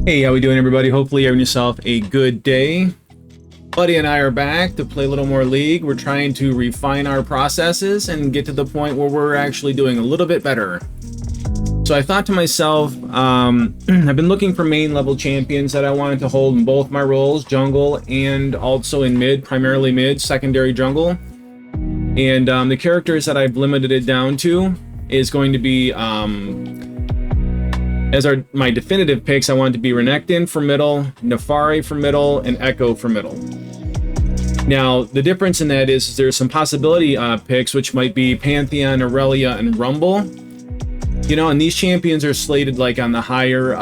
Hey, how we doing, everybody? Hopefully you're having yourself a good day. Buddy and I are back to play a little more League. We're trying to refine our processes and get to the point where we're actually doing a little bit better. So I thought to myself, I've been looking for main level champions that I wanted to hold in both my roles, jungle and also in mid, primarily mid, secondary jungle. And the characters that I've limited it down to is going to be, my definitive picks, I want it to be Renekton for middle, Naafari for middle, and Echo for middle. Now, the difference in that is there's some possibility picks, which might be Pantheon, Aurelia, and Rumble. You know, and these champions are slated like on the higher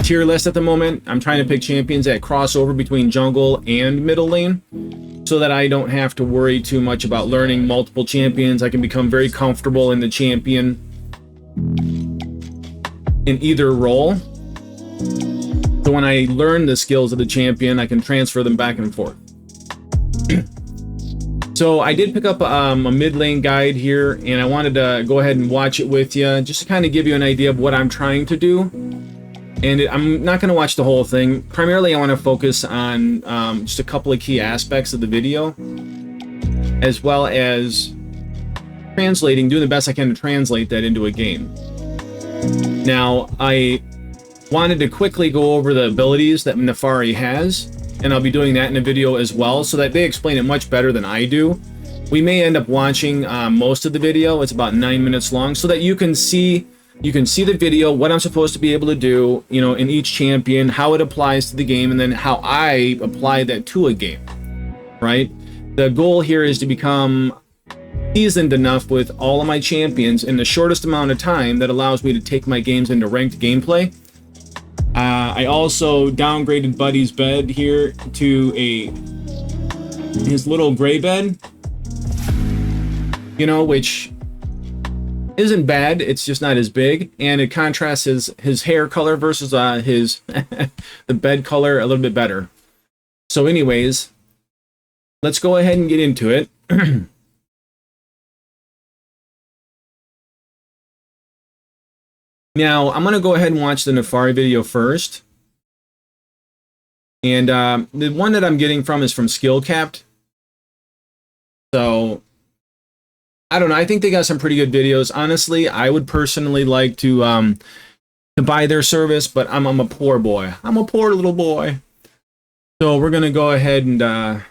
tier list at the moment. I'm trying to pick champions that cross over between jungle and middle lane so that I don't have to worry too much about learning multiple champions. I can become very comfortable in the champion in either role. So when I learn the skills of the champion, I can transfer them back and forth. So I did pick up a mid lane guide here, and I wanted to go ahead and watch it with you, just to kind of give you an idea of what I'm trying to do. And I'm not going to watch the whole thing. Primarily, I want to focus on just a couple of key aspects of the video, as well as translating, doing the best I can to translate that into a game. Now, I wanted to quickly go over the abilities that Naafari has, and I'll be doing that in a video as well, so that they explain it much better than I do. We may end up watching most of the video. It's about 9 minutes long, so that you can see the video, what I'm supposed to be able to do, you know, in each champion, how it applies to the game, and then how I apply that to a game, right? The goal here is to become seasoned enough with all of my champions in the shortest amount of time that allows me to take my games into ranked gameplay. I also downgraded Buddy's bed here to his little gray bed, you know, which isn't bad. It's just not as big, and it contrasts his hair color versus his the bed color a little bit better. So anyways, let's go ahead and get into it. Now, I'm going to go ahead and watch the Naafari video first. And the one that I'm getting from is from Skill Capped. So, I don't know. I think they got some pretty good videos. Honestly, I would personally like to buy their service, but I'm a poor boy. I'm a poor little boy. So, we're going to go ahead and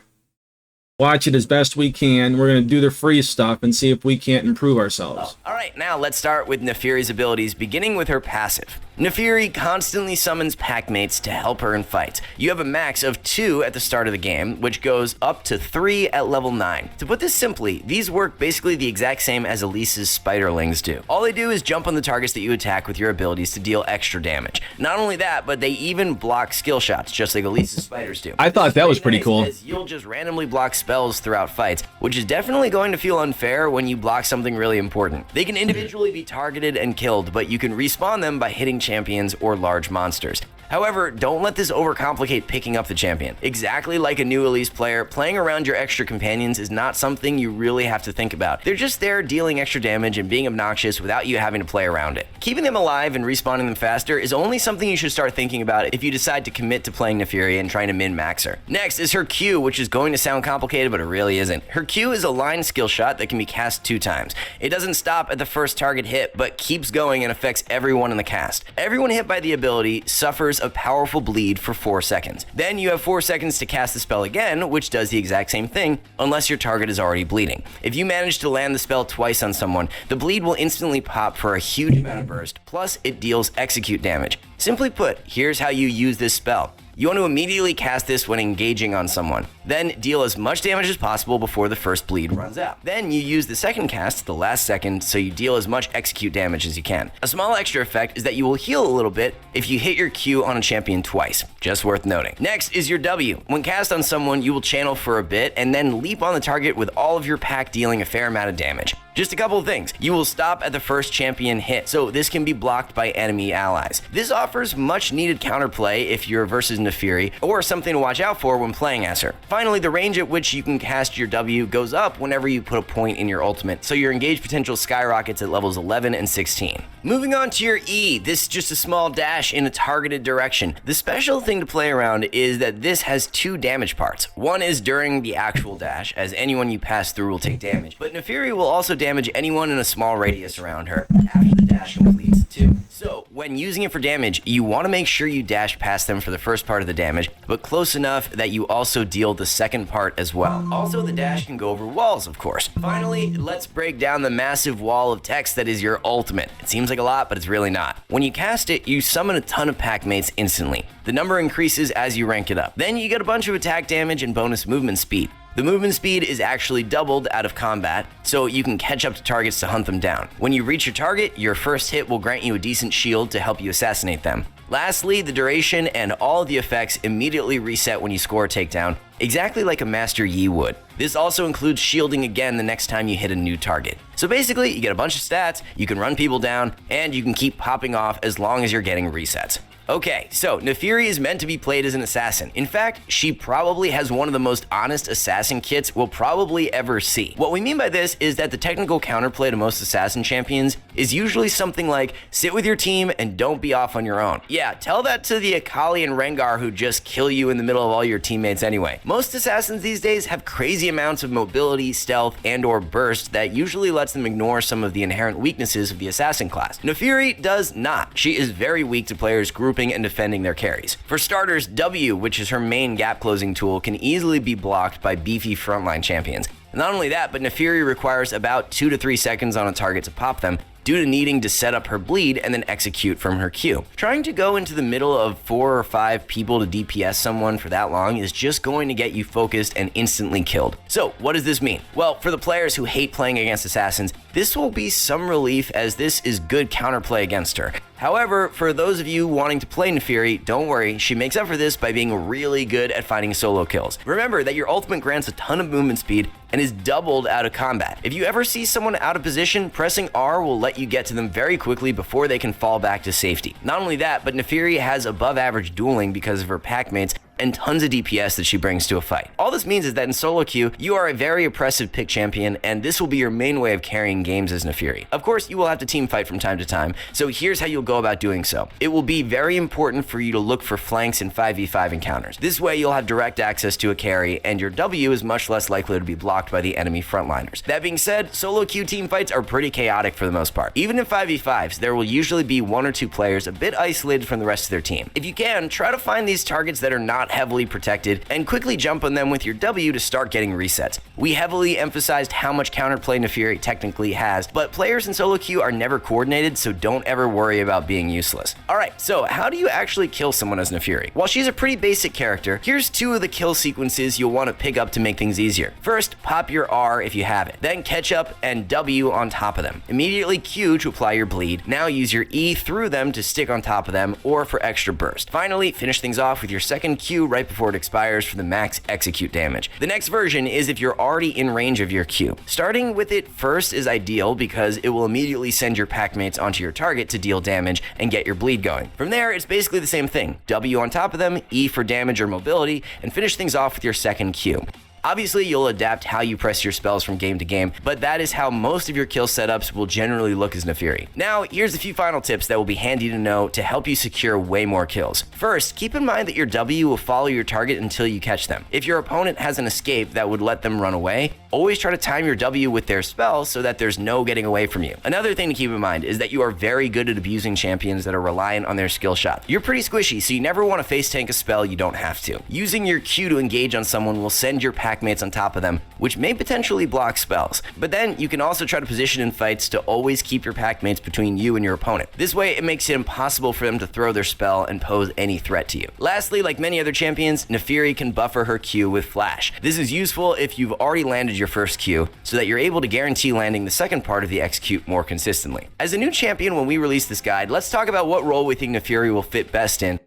watch it as best we can. We're going to do the free stuff and see if we can't improve ourselves. All right, now let's start with Naafari's abilities, beginning with her passive. Naafari constantly summons pack mates to help her in fights. You have a max of 2 at the start of the game, which goes up to 3 at level 9. To put this simply, these work basically the exact same as Elise's spiderlings do. All they do is jump on the targets that you attack with your abilities to deal extra damage. Not only that, but they even block skill shots, just like Elise's spiders do. I thought that was pretty cool. As you'll just randomly block spells throughout fights, which is definitely going to feel unfair when you block something really important. They can individually be targeted and killed, but you can respawn them by hitting champions or large monsters. However, don't let this overcomplicate picking up the champion. Exactly like a new Elise player, playing around your extra companions is not something you really have to think about. They're just there dealing extra damage and being obnoxious without you having to play around it. Keeping them alive and respawning them faster is only something you should start thinking about if you decide to commit to playing Naafari and trying to min-max her. Next is her Q, which is going to sound complicated, but it really isn't. Her Q is a line skill shot that can be cast 2 times. It doesn't stop at the first target hit, but keeps going and affects everyone in the cast. Everyone hit by the ability suffers a powerful bleed for 4 seconds. Then you have 4 seconds to cast the spell again, which does the exact same thing, unless your target is already bleeding. If you manage to land the spell twice on someone, the bleed will instantly pop for a huge amount of burst, plus it deals execute damage. Simply put, here's how you use this spell. You want to immediately cast this when engaging on someone. Then deal as much damage as possible before the first bleed runs out. Then you use the second cast at the last second so you deal as much execute damage as you can. A small extra effect is that you will heal a little bit if you hit your Q on a champion twice. Just worth noting. Next is your W. When cast on someone, you will channel for a bit and then leap on the target with all of your pack dealing a fair amount of damage. Just a couple of things. You will stop at the first champion hit, so this can be blocked by enemy allies. This offers much needed counterplay if you're versus Naafari, or something to watch out for when playing as her. Finally, the range at which you can cast your W goes up whenever you put a point in your ultimate, so your engaged potential skyrockets at levels 11 and 16. Moving on to your E, this is just a small dash in a targeted direction. The special thing to play around is that this has 2 damage parts. One is during the actual dash, as anyone you pass through will take damage, but Naafari will also damage anyone in a small radius around her after the dash completes too. So when using it for damage, you want to make sure you dash past them for the first part of the damage, but close enough that you also deal the second part as well. Also, the dash can go over walls, of course. Finally, let's break down the massive wall of text that is your ultimate. It seems like a lot, but it's really not. When you cast it, you summon a ton of pack mates instantly. The number increases as you rank it up. Then you get a bunch of attack damage and bonus movement speed. The movement speed is actually doubled out of combat, so you can catch up to targets to hunt them down. When you reach your target, your first hit will grant you a decent shield to help you assassinate them. Lastly, the duration and all of the effects immediately reset when you score a takedown, exactly like a Master Yi would. This also includes shielding again the next time you hit a new target. So basically, you get a bunch of stats, you can run people down, and you can keep popping off as long as you're getting resets. Okay, so Naafari is meant to be played as an assassin. In fact, she probably has one of the most honest assassin kits we'll probably ever see. What we mean by this is that the technical counterplay to most assassin champions is usually something like, sit with your team and don't be off on your own. Yeah, tell that to the Akali and Rengar who just kill you in the middle of all your teammates anyway. Most assassins these days have crazy amounts of mobility, stealth, and/or burst that usually lets them ignore some of the inherent weaknesses of the assassin class. Naafari does not. She is very weak to players grouping and defending their carries. For starters, W, which is her main gap closing tool, can easily be blocked by beefy frontline champions. Not only that, but Naafari requires about 2 to 3 seconds on a target to pop them, due to needing to set up her bleed and then execute from her Q. Trying to go into the middle of 4 or 5 people to DPS someone for that long is just going to get you focused and instantly killed. So what does this mean? Well, for the players who hate playing against assassins, this will be some relief as this is good counterplay against her. However, for those of you wanting to play Naafari, don't worry, she makes up for this by being really good at finding solo kills. Remember that your ultimate grants a ton of movement speed and is doubled out of combat. If you ever see someone out of position, pressing R will let you get to them very quickly before they can fall back to safety. Not only that, but Naafari has above average dueling because of her pack mates and tons of DPS that she brings to a fight. All this means is that in solo queue, you are a very oppressive pick champion, and this will be your main way of carrying games as Naafari. Of course, you will have to team fight from time to time, so here's how you'll go about doing so. It will be very important for you to look for flanks in 5v5 encounters. This way, you'll have direct access to a carry, and your W is much less likely to be blocked by the enemy frontliners. That being said, solo queue team fights are pretty chaotic for the most part. Even in 5v5s, there will usually be 1 or 2 players a bit isolated from the rest of their team. If you can, try to find these targets that are not heavily protected and quickly jump on them with your W to start getting resets. We heavily emphasized how much counterplay Naafari technically has, but players in solo queue are never coordinated, so don't ever worry about being useless. Alright, so how do you actually kill someone as Naafari? While she's a pretty basic character, here's 2 of the kill sequences you'll want to pick up to make things easier. First, pop your R if you have it, then catch up and W on top of them. Immediately Q to apply your bleed. Now use your E through them to stick on top of them or for extra burst. Finally, finish things off with your second Q right before it expires for the max execute damage. The next version is if you're already in range of your Q. Starting with it first is ideal because it will immediately send your pack mates onto your target to deal damage and get your bleed going. From there, it's basically the same thing. W on top of them, E for damage or mobility, and finish things off with your second Q. Obviously, you'll adapt how you press your spells from game to game, but that is how most of your kill setups will generally look as Naafari. Now, here's a few final tips that will be handy to know to help you secure way more kills. First, keep in mind that your W will follow your target until you catch them. If your opponent has an escape that would let them run away, always try to time your W with their spells so that there's no getting away from you. Another thing to keep in mind is that you are very good at abusing champions that are reliant on their skill shot. You're pretty squishy, so you never want to face tank a spell you don't have to. Using your Q to engage on someone will send your pack mates on top of them, which may potentially block spells. But then you can also try to position in fights to always keep your pack mates between you and your opponent. This way, it makes it impossible for them to throw their spell and pose any threat to you. Lastly, like many other champions, Naafari can buffer her Q with flash. This is useful if you've already landed your first Q, so that you're able to guarantee landing the second part of the execute more consistently. As a new champion, when we release this guide, let's talk about what role we think Naafari will fit best in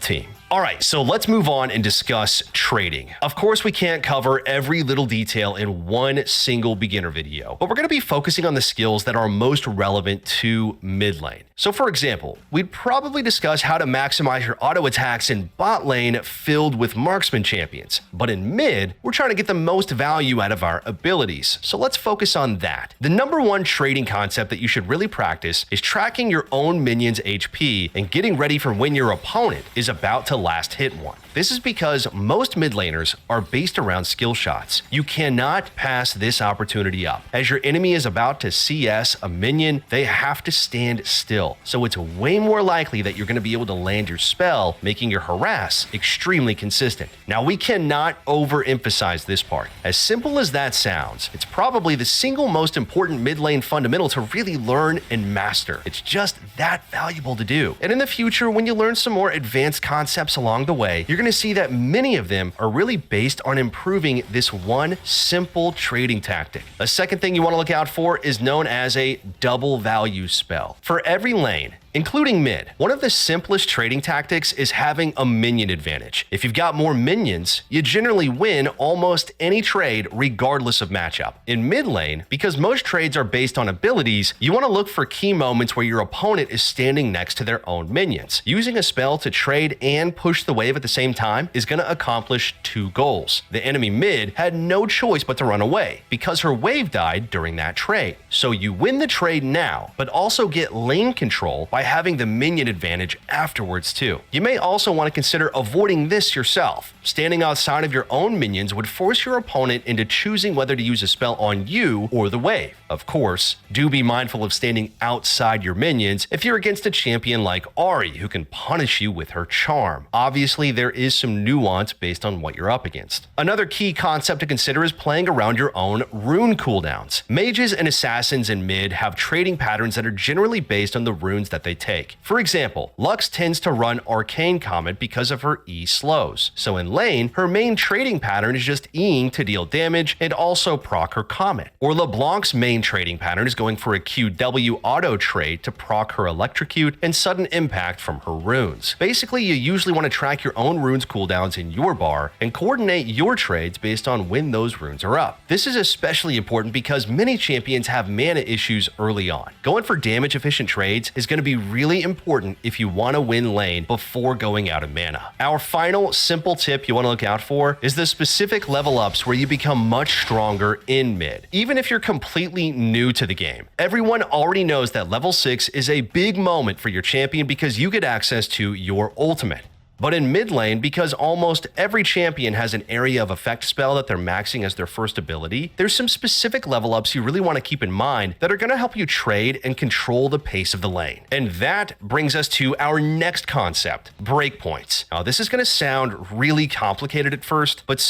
team. Alright, so let's move on and discuss trading. Of course, we can't cover every little detail in one single beginner video, but we're going to be focusing on the skills that are most relevant to mid lane. So for example, we'd probably discuss how to maximize your auto attacks in bot lane filled with marksman champions. But in mid, we're trying to get the most value out of our abilities. So let's focus on that. The number one trading concept that you should really practice is tracking your own minions' HP and getting ready for when your opponent is about to last hit one. This is because most mid laners are based around skill shots. You cannot pass this opportunity up. As your enemy is about to CS a minion, they have to stand still. So it's way more likely that you're going to be able to land your spell, making your harass extremely consistent. Now, we cannot overemphasize this part. As simple as that sounds, it's probably the single most important mid lane fundamental to really learn and master. It's just that valuable to do. And in the future, when you learn some more advanced concepts along the way, you're going to see that many of them are really based on improving this one simple trading tactic. A second thing you want to look out for is known as a double value spell. For every lane, including mid, one of the simplest trading tactics is having a minion advantage. If you've got more minions, you generally win almost any trade regardless of matchup. In mid lane, because most trades are based on abilities, you want to look for key moments where your opponent is standing next to their own minions. Using a spell to trade and push the wave at the same time is going to accomplish two goals. The enemy mid had no choice but to run away because her wave died during that trade. So you win the trade now, but also get lane control by having the minion advantage afterwards too. You may also want to consider avoiding this yourself. Standing outside of your own minions would force your opponent into choosing whether to use a spell on you or the wave. Of course, do be mindful of standing outside your minions if you're against a champion like Ahri, who can punish you with her charm. Obviously, there is some nuance based on what you're up against. Another key concept to consider is playing around your own rune cooldowns. Mages and assassins in mid have trading patterns that are generally based on the runes that they take. For example, Lux tends to run Arcane Comet because of her E slows. So in lane, her main trading pattern is just Eing to deal damage and also proc her Comet. Or LeBlanc's main trading pattern is going for a QW auto trade to proc her Electrocute and sudden impact from her runes. Basically, you usually want to track your own runes cooldowns in your bar and coordinate your trades based on when those runes are up. This is especially important because many champions have mana issues early on. Going for damage efficient trades is going to be really important if you want to win lane before going out of mana. Our final simple tip you want to look out for is the specific level ups where you become much stronger in mid. Even if you're completely new to the game, everyone already knows that level 6 is a big moment for your champion because you get access to your ultimate. But in mid lane, because almost every champion has an area of effect spell that they're maxing as their first ability, there's some specific level ups you really want to keep in mind that are going to help you trade and control the pace of the lane. And that brings us to our next concept, breakpoints. Now, this is going to sound really complicated at first, but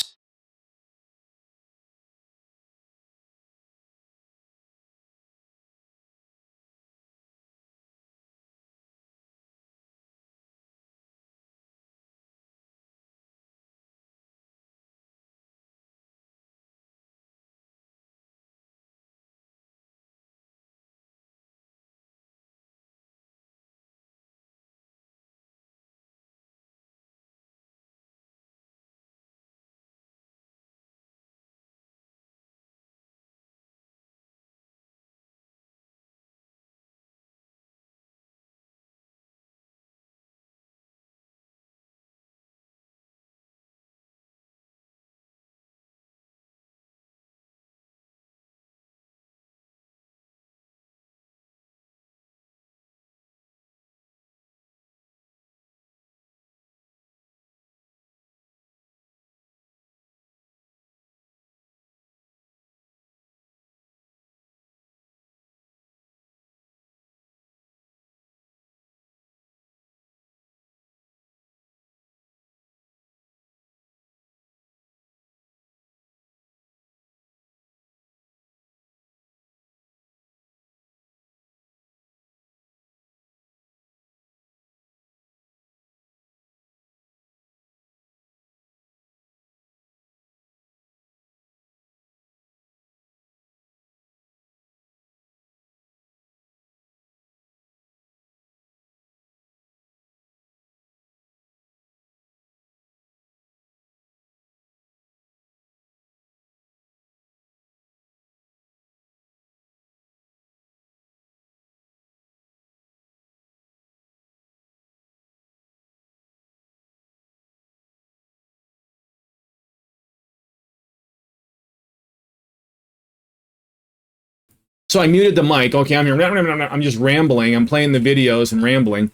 So I muted the mic. Okay, I'm here. I'm just rambling. I'm playing the videos and rambling.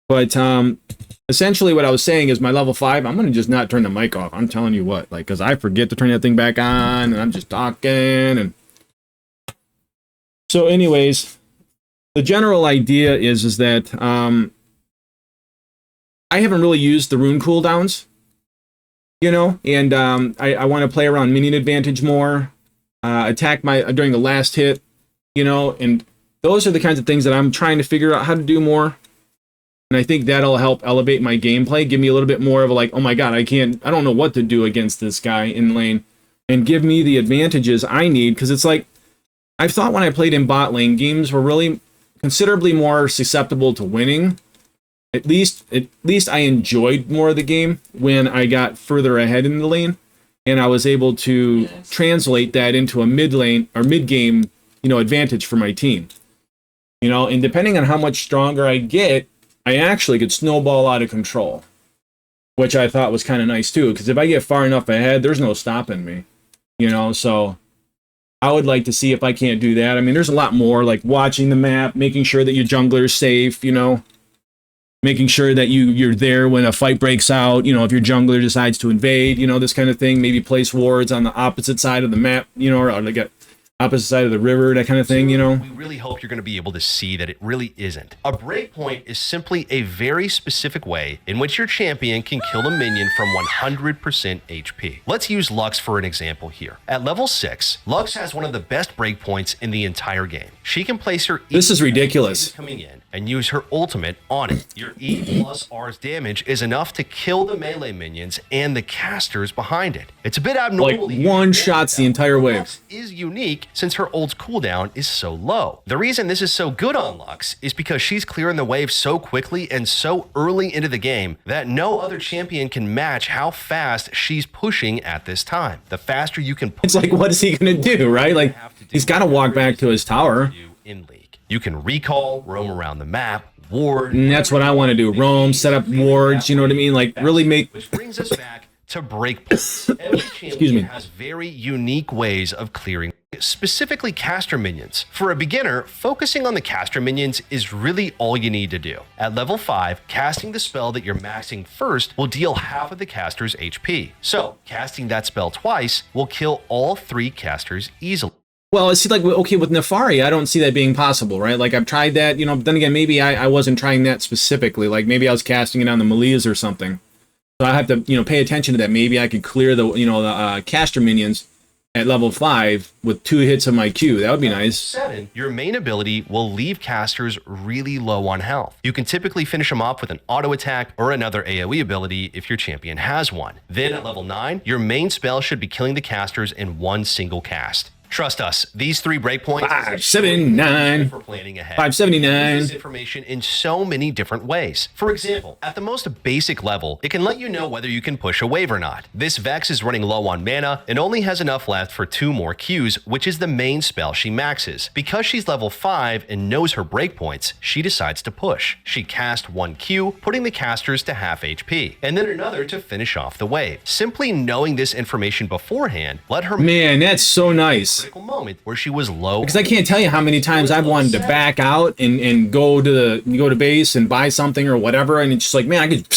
But essentially what I was saying is my level 5, I'm going to just not turn the mic off. I'm telling you what, like, because I forget to turn that thing back on, and I'm just talking. And so anyways, the general idea is that I haven't really used the rune cooldowns, you know, and I want to play around minion advantage more, attack during the last hit, you know, and those are the kinds of things that I'm trying to figure out how to do more. And I think that'll help elevate my gameplay, give me a little bit more of a like, oh my god, I don't know what to do against this guy in lane, and give me the advantages I need, because it's like, I've thought when I played in bot lane, games were really considerably more susceptible to winning. At least I enjoyed more of the game when I got further ahead in the lane, and I was able to translate that into a mid lane or mid game, you know, advantage for my team. You know, and depending on how much stronger I get, I actually could snowball out of control, which I thought was kind of nice too, because if I get far enough ahead, there's no stopping me, you know. So I would like to see if I can't do that. I mean, there's a lot more, like watching the map, making sure that your jungler is safe, you know, making sure that you're there when a fight breaks out, you know, if your jungler decides to invade, you know, this kind of thing. Maybe place wards on the opposite side of the map, you know, or like a opposite side of the river, that kind of thing, you know. We really hope you're going to be able to see that it really isn't. A breakpoint is simply a very specific way in which your champion can kill a minion from 100% HP. Let's use Lux for an example here. At level 6, Lux has one of the best breakpoints in the entire game. She can place her E This is ridiculous. coming in and use her ultimate on it. Your E plus R's damage is enough to kill the melee minions and the casters behind it. It's a bit abnormal. Like one shots the entire wave. Lux is unique since her ult's cooldown is so low. The reason this is so good on Lux is because she's clearing the wave so quickly and so early into the game that no other champion can match how fast she's pushing at this time. The faster you can push, It's like, what is he going to do, right? Like, he's got to walk back to his tower. in league. You can recall, roam around the map, ward. And that's what I want to do. Roam, set up wards, you know what I mean? Like, really make... Which brings us back to breakpoints. Every champion has very unique ways of clearing, specifically caster minions. For a beginner, focusing on the caster minions is really all you need to do. At level 5, casting the spell that you're maxing first will deal half of the caster's HP. So, casting that spell twice will kill all 3 casters easily. Well, see, like, okay, with Naafari, I don't see that being possible, right? Like, I've tried that, you know, but then again, maybe I wasn't trying that specifically. Like, maybe I was casting it on the melees or something. So I have to, you know, pay attention to that. Maybe I could clear the, you know, the caster minions at level 5 with 2 hits of my Q. That would be nice. 7, your main ability will leave casters really low on health. You can typically finish them off with an auto attack or another AoE ability if your champion has one. Then at level 9, your main spell should be killing the casters in one single cast. Trust us, these 3 breakpoints 579 for planning ahead. 579. This information in so many different ways. For example, at the most basic level, it can let you know whether you can push a wave or not. This Vex is running low on mana and only has enough left for 2 more Qs, which is the main spell she maxes. Because she's level 5 and knows her breakpoints, she decides to push. She casts 1 Q, putting the casters to half HP, and then another to finish off the wave. Simply knowing this information beforehand, let her... Man, that's so nice. Moment where she was low, because I can't tell you how many times I've wanted to back out and go to base and buy something or whatever, and it's just like, man, I could,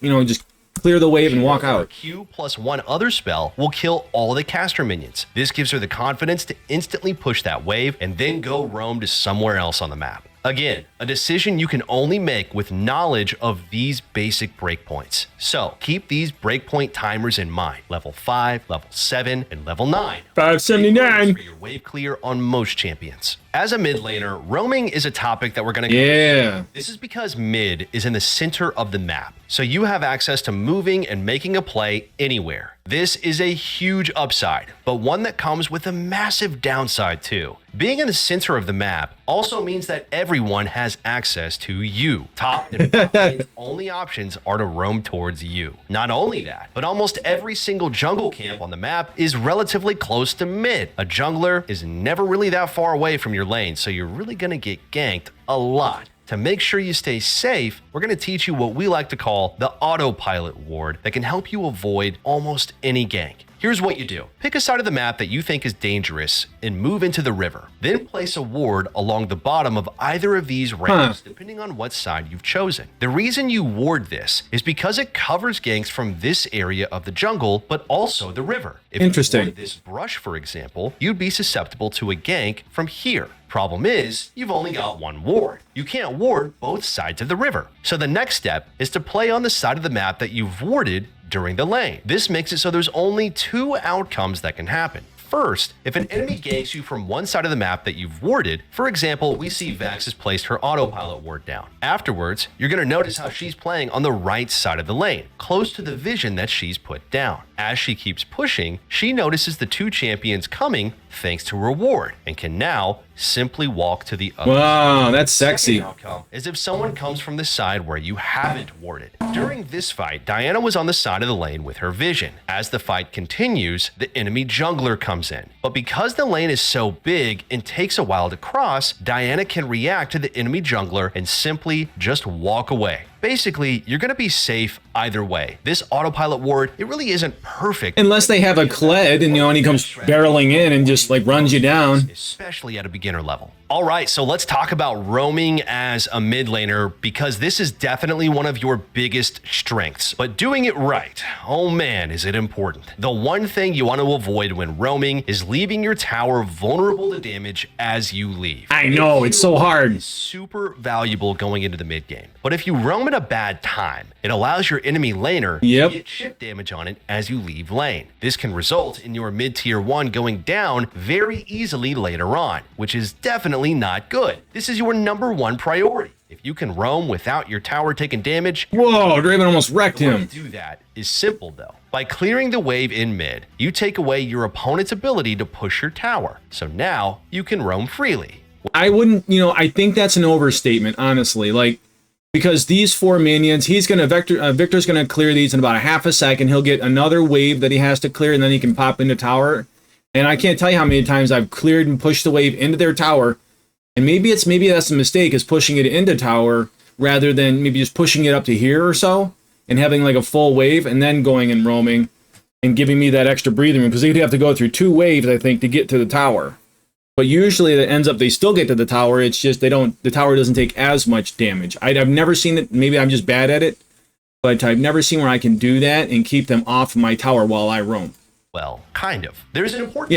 you know, just clear the wave and walk out. Q plus 1 other spell will kill all the caster minions. This gives her the confidence to instantly push that wave and then go roam to somewhere else on the map. Again, a decision you can only make with knowledge of these basic breakpoints. So keep these breakpoint timers in mind. Level 5, level 7, and level 9. 579. For your wave clear on most champions. As a mid laner, roaming is a topic that we're going to Yeah. This is because mid is in the center of the map, so you have access to moving and making a play anywhere. This is a huge upside, but one that comes with a massive downside too. Being in the center of the map also means that everyone has access to you. Top and bottom lane's only options are to roam towards you. Not only that, but almost every single jungle camp on the map is relatively close to mid. A jungler is never really that far away from your lane, so you're really going to get ganked a lot. To make sure you stay safe, we're going to teach you what we like to call the autopilot ward that can help you avoid almost any gank. Here's what you do. Pick a side of the map that you think is dangerous and move into the river. Then place a ward along the bottom of either of these ramps, depending on what side you've chosen. The reason you ward this is because it covers ganks from this area of the jungle, but also the river. If you ward this brush, for example, you'd be susceptible to a gank from here. Problem is, you've only got one ward. You can't ward both sides of the river. So the next step is to play on the side of the map that you've warded during the lane. This makes it so there's only two outcomes that can happen. First, if an enemy ganks you from one side of the map that you've warded, for example, we see Vax has placed her autopilot ward down. Afterwards, you're going to notice how she's playing on the right side of the lane, close to the vision that she's put down. As she keeps pushing, she notices the two champions coming thanks to her ward, and can now simply walk to the other side. Wow, that's sexy. The outcome is if someone comes from the side where you haven't warded. During this fight, Diana was on the side of the lane with her vision. As the fight continues, the enemy jungler comes in. But because the lane is so big and takes a while to cross, Diana can react to the enemy jungler and simply just walk away. Basically, you're going to be safe either way. This autopilot ward, it really isn't perfect. Unless they have a Kled and, and he comes barreling in and just like runs you down. Especially at a beginner level. All right, so let's talk about roaming as a mid laner, because this is definitely one of your biggest strengths. But doing it right, oh man, is it important. The one thing you want to avoid when roaming is leaving your tower vulnerable to damage as you leave. I know, it's so hard. It's super valuable going into the mid game. But if you roam at a bad time, it allows your enemy laner to get chip damage on it as you leave lane. This can result in your mid tier 1 going down very easily later on, which is definitely not good. This is your #1 priority. If you can roam without your tower taking damage, whoa, Draven almost wrecked him. The way to do that is simple though. By clearing the wave in mid, you take away your opponent's ability to push your tower. So now you can roam freely. I wouldn't, I think that's an overstatement, honestly. Like, because these 4 minions, Victor's gonna clear these in about a half a second. He'll get another wave that he has to clear, and then he can pop into tower. And I can't tell you how many times I've cleared and pushed the wave into their tower. And maybe that's a mistake, is pushing it into tower rather than maybe just pushing it up to here or so and having like a full wave and then going and roaming and giving me that extra breathing room, because they'd have to go through 2 waves, I think, to get to the tower. But usually that ends up they still get to the tower. It's just the tower doesn't take as much damage. I've never seen it. Maybe I'm just bad at it, but I've never seen where I can do that and keep them off my tower while I roam. Well, kind of. There's an important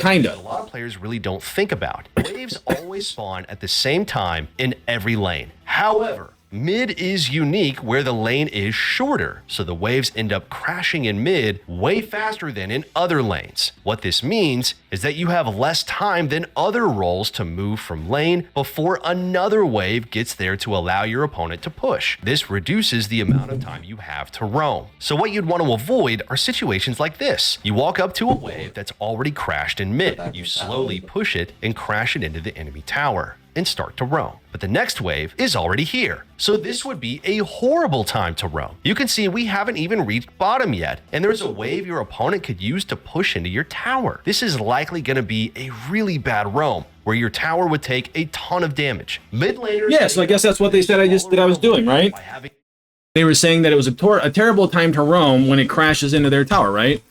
kind of. A lot of players really don't think about. Waves always spawn at the same time in every lane. However, mid is unique where the lane is shorter, so the waves end up crashing in mid way faster than in other lanes. What this means is that you have less time than other roles to move from lane before another wave gets there to allow your opponent to push. This reduces the amount of time you have to roam. So what you'd want to avoid are situations like this. You walk up to a wave that's already crashed in mid. You slowly push it and crash it into the enemy tower and start to roam. But the next wave is already here. So this would be a horrible time to roam. You can see we haven't even reached bottom yet, and there's a wave your opponent could use to push into your tower. This is likely going to be a really bad roam, where your tower would take a ton of damage. Mid laners... Yeah, so I guess that's what they said I was doing, right? They were saying that it was a terrible time to roam when it crashes into their tower, right?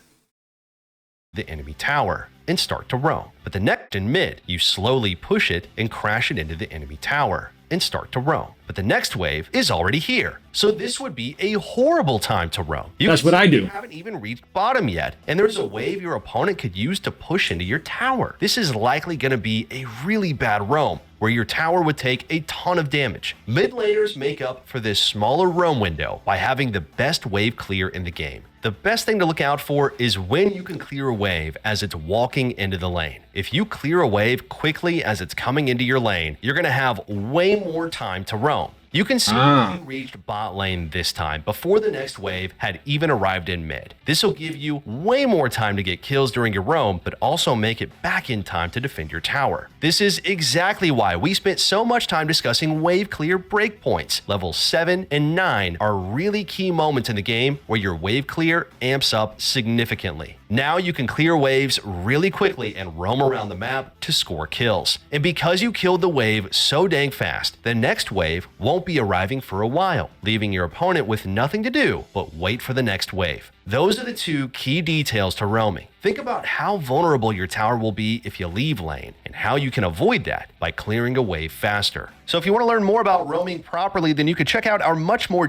The enemy tower and start to roam. But the next in mid, you slowly push it and crash it into the enemy tower and start to roam. But the next wave is already here. So this would be a horrible time to roam. That's what I do. You haven't even reached bottom yet, and there's a wave your opponent could use to push into your tower. This is likely going to be a really bad roam, where your tower would take a ton of damage. Mid laners make up for this smaller roam window by having the best wave clear in the game. The best thing to look out for is when you can clear a wave as it's walking into the lane. If you clear a wave quickly as it's coming into your lane, you're going to have way more time to roam. You can see you reached bot lane this time before the next wave had even arrived in mid. This will give you way more time to get kills during your roam, but also make it back in time to defend your tower. This is exactly why we spent so much time discussing wave clear breakpoints. Levels 7 and 9 are really key moments in the game where your wave clear amps up significantly. Now you can clear waves really quickly and roam around the map to score kills. And because you killed the wave so dang fast, the next wave won't won't be arriving for a while, leaving your opponent with nothing to do but wait for the next wave. Those are the two key details to roaming. Think about how vulnerable your tower will be if you leave lane, and how you can avoid that by clearing a wave faster. So if you want to learn more about roaming properly, then you can check out our much more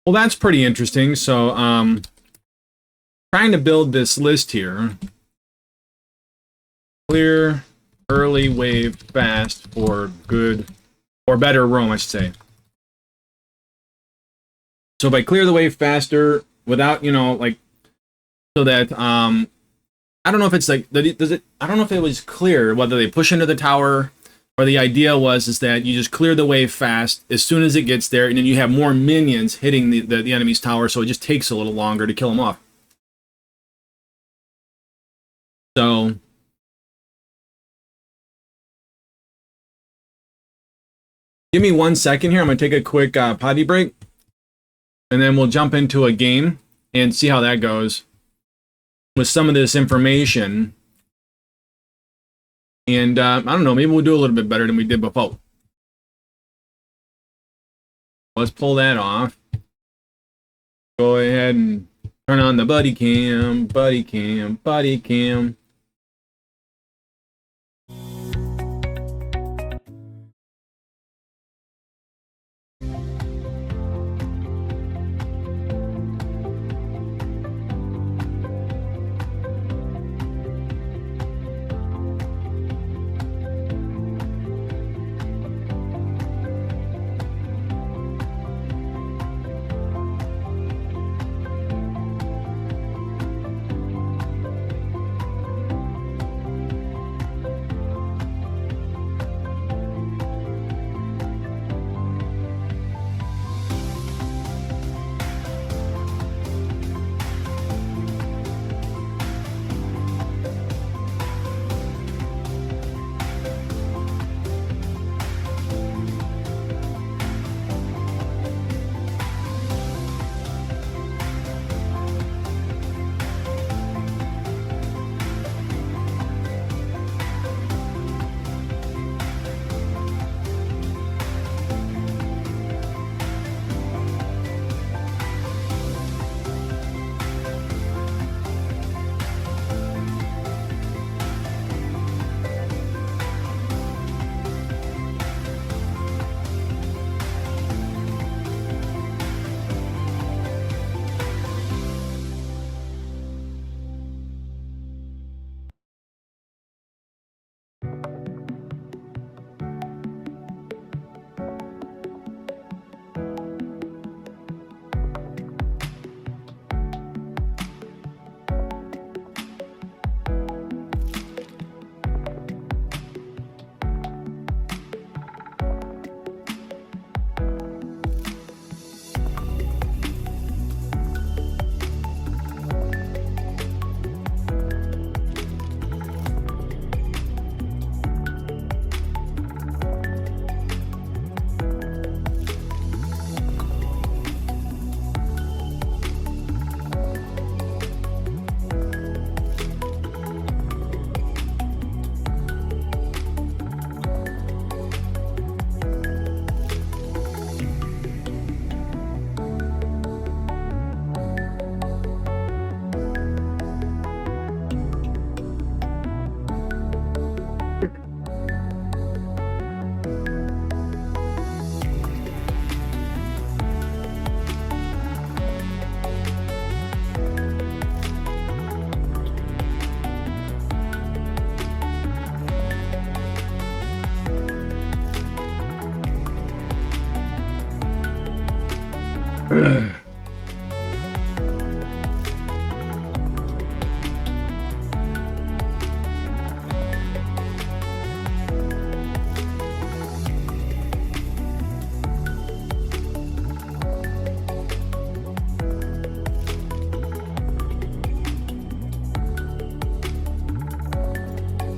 Well, that's pretty interesting. So, trying to build this list here. Clear early wave fast for good or better roam, I should say. So if I clear the wave faster without, you know, like, so that, I don't know if it's like, I don't know if it was clear whether they push into the tower, or the idea is that you just clear the wave fast as soon as it gets there, and then you have more minions hitting the enemy's tower, so it just takes a little longer to kill them off. So give me 1 second here. I'm going to take a quick potty break, and then we'll jump into a game and see how that goes with some of this information. And I don't know, maybe we'll do a little bit better than we did before. Let's pull that off. Go ahead and turn on the buddy cam, buddy cam, buddy cam.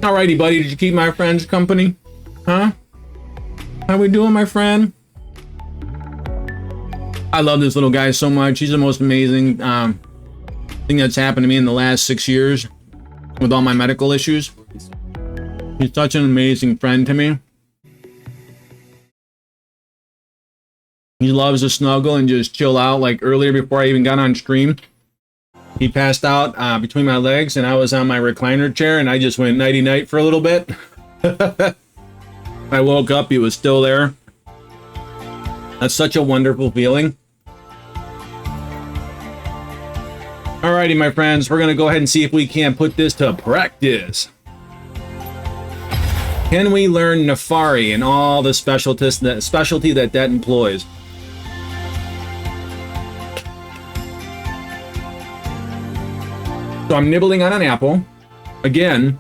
Alrighty, buddy. Did you keep my friends company? Huh? How we doing, my friend? I love this little guy so much. He's the most amazing thing that's happened to me in the last 6 years with all my medical issues. He's such an amazing friend to me. He loves to snuggle and just chill out. Like earlier before I even got on stream, he passed out between my legs and I was on my recliner chair and I just went nighty-night for a little bit. I woke up, he was still there. That's such a wonderful feeling. Alrighty, my friends, we're going to go ahead and see if we can put this to practice. Can we learn Naafari and all the specialty that employs? So I'm nibbling on an apple. Again,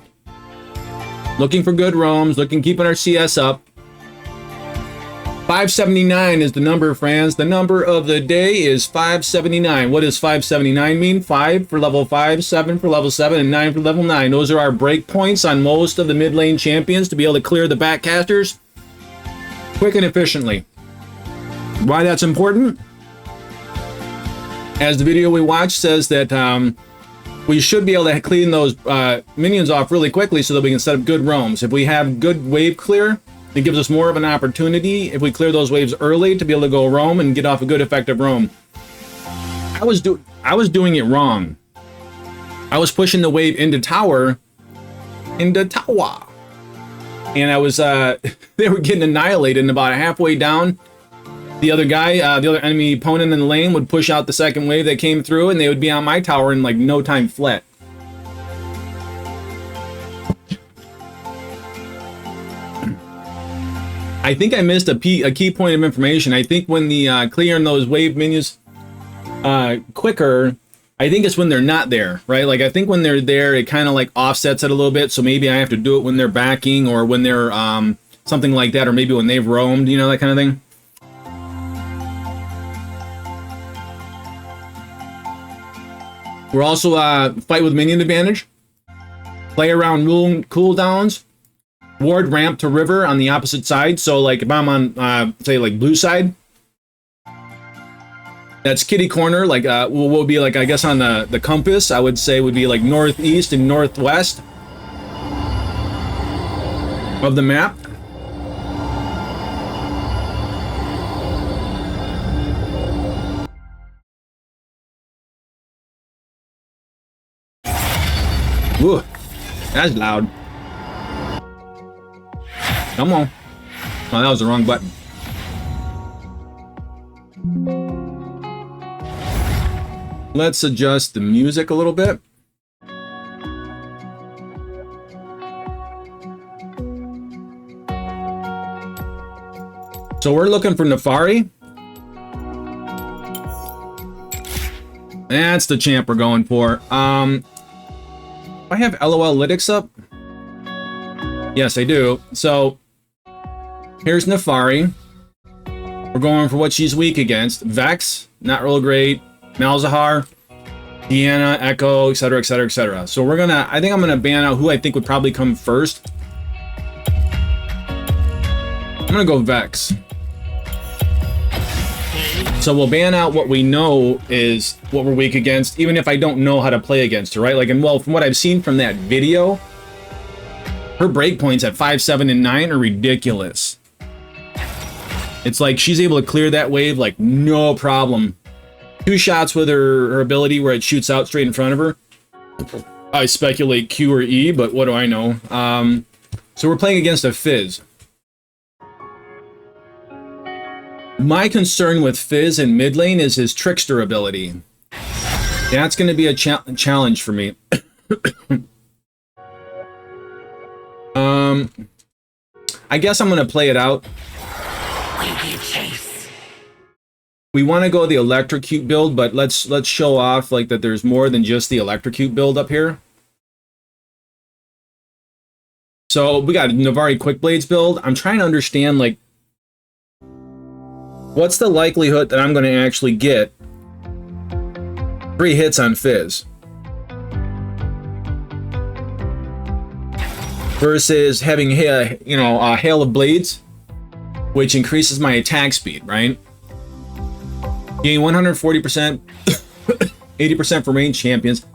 looking for good roams, keeping our CS up. 579 is the number, friends. The number of the day is 579. What does 579 mean? 5 for level 5, 7 for level 7, and 9 for level 9. Those are our break points on most of the mid lane champions to be able to clear the backcasters quick and efficiently. Why that's important? As the video we watched says that we should be able to clean those minions off really quickly so that we can set up good roams. If we have good wave clear, it gives us more of an opportunity if we clear those waves early to be able to go roam and get off a good effective roam. I was doing it wrong. I was pushing the wave into tower. And I was they were getting annihilated, and about halfway down, the other guy, the other enemy opponent in the lane would push out the second wave that came through and they would be on my tower in like no time flat. I think I missed a key point of information. I think when the clearing those wave minions quicker, I think it's when they're not there, right? Like I think when they're there, it kind of like offsets it a little bit. So maybe I have to do it when they're backing or when they're something like that, or maybe when they've roamed, you know, that kind of thing. We're also fight with minion advantage, play around cooldowns. Ward ramp to river on the opposite side. So like if I'm on say like blue side, that's kitty corner, like will be like, I guess on the compass I would say would be like northeast and northwest of the map. Ooh, that's loud. Come on. Oh, that was the wrong button. Let's adjust the music a little bit. So we're looking for Naafari. That's the champ we're going for. I have LOL Lytics up. Yes, I do. So here's Naafari. We're going for what she's weak against. Vex, not real great. Malzahar, Deanna, Echo, etc., etc., etc. So we're gonna, I think I'm gonna ban out who I think would probably come first. I'm gonna go Vex. So we'll ban out what we know is what we're weak against, even if I don't know how to play against her, right? Like, and well, from what I've seen from that video, her breakpoints at 5, 7, and 9 are ridiculous. It's like she's able to clear that wave like no problem. 2 shots with her ability where it shoots out straight in front of her. I speculate Q or E, but what do I know? So we're playing against a Fizz. My concern with Fizz in mid lane is his Trickster ability. That's going to be a challenge for me. I guess I'm going to play it out. We want to go the Electrocute build, but let's show off like that there's more than just the Electrocute build up here. So we got Naafari Quick Blades build. I'm trying to understand like what's the likelihood that I'm going to actually get 3 hits on Fizz versus having a hail of blades, which increases my attack speed, right? Gain 140%, 80% for ranged champions.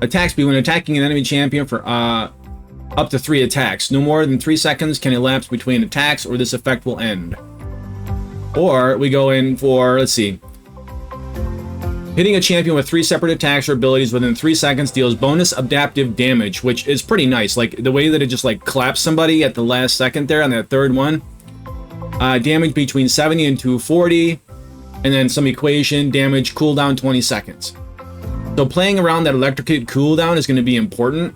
Attack speed when attacking an enemy champion for up to 3 attacks. No more than 3 seconds can elapse between attacks or this effect will end. Or we go in for, let's see. Hitting a champion with 3 separate attacks or abilities within 3 seconds deals bonus adaptive damage, which is pretty nice. Like, the way that it just, like, claps somebody at the last second there on that third one. Damage between 70 and 240. And then some equation, damage, cooldown 20 seconds. So playing around that electrocute cooldown is going to be important.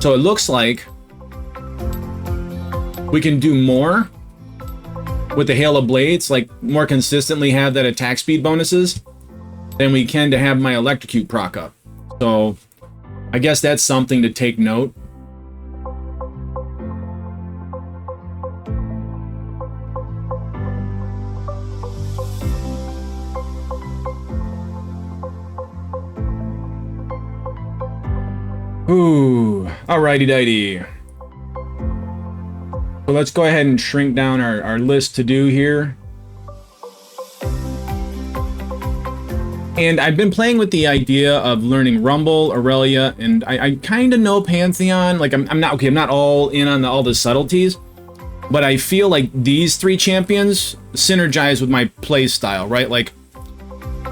So it looks like we can do more with the Hail of Blades, like more consistently have that attack speed bonuses than we can to have my electrocute proc up. So I guess that's something to take note. Ooh, alrighty dighty. So let's go ahead and shrink down our list to do here. And I've been playing with the idea of learning Rumble, Aurelia, and I kind of know Pantheon. Like I'm not all in on all the subtleties, but I feel like these 3 champions synergize with my play style, right? Like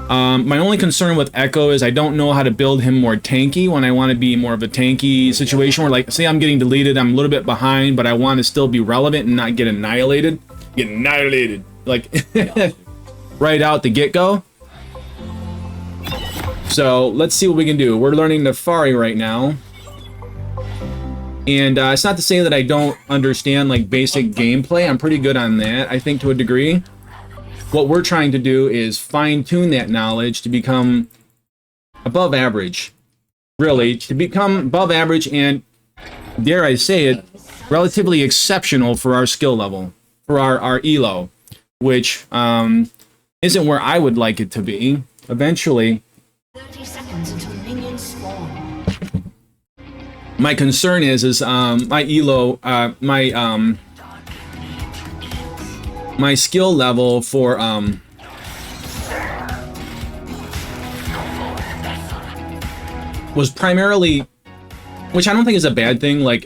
my only concern with Echo is I don't know how to build him more tanky when I want to be more of a tanky situation where, like, say I'm getting deleted, I'm a little bit behind, but I want to still be relevant and not get annihilated. Get annihilated, like, right out the get-go. So let's see what we can do. We're learning Naafari right now. And it's not to say that I don't understand, like, basic gameplay. I'm pretty good on that, I think, to a degree. What we're trying to do is fine-tune that knowledge to become above average. Really, to become above average and, dare I say it, relatively exceptional for our skill level, for our elo, which isn't where I would like it to be. Eventually, 30 seconds until minions spawn. my concern is my elo, my skill level for was primarily, which I don't think is a bad thing. Like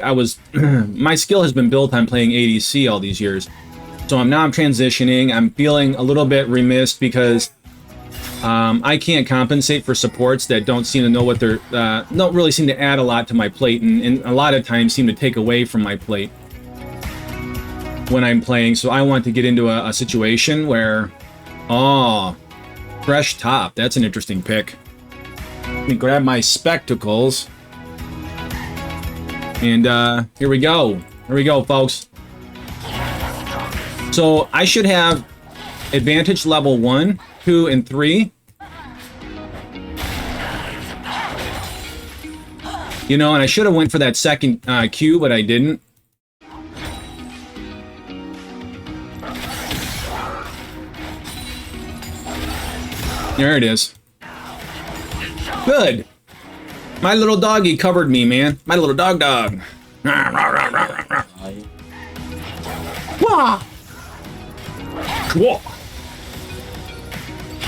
my skill has been built on playing ADC all these years. So I'm transitioning. I'm feeling a little bit remiss because I can't compensate for supports that don't seem to know what they're, don't really seem to add a lot to my plate, and a lot of times seem to take away from my plate when I'm playing. So I want to get into a situation where, oh, fresh top. That's an interesting pick. Let me grab my spectacles. And here we go. Here we go, folks. So I should have advantage level 1, 2, and 3. You know, and I should have went for that second Q, but I didn't. There it is. Good. My little doggy covered me, man. My little dog. Wah! Whoa.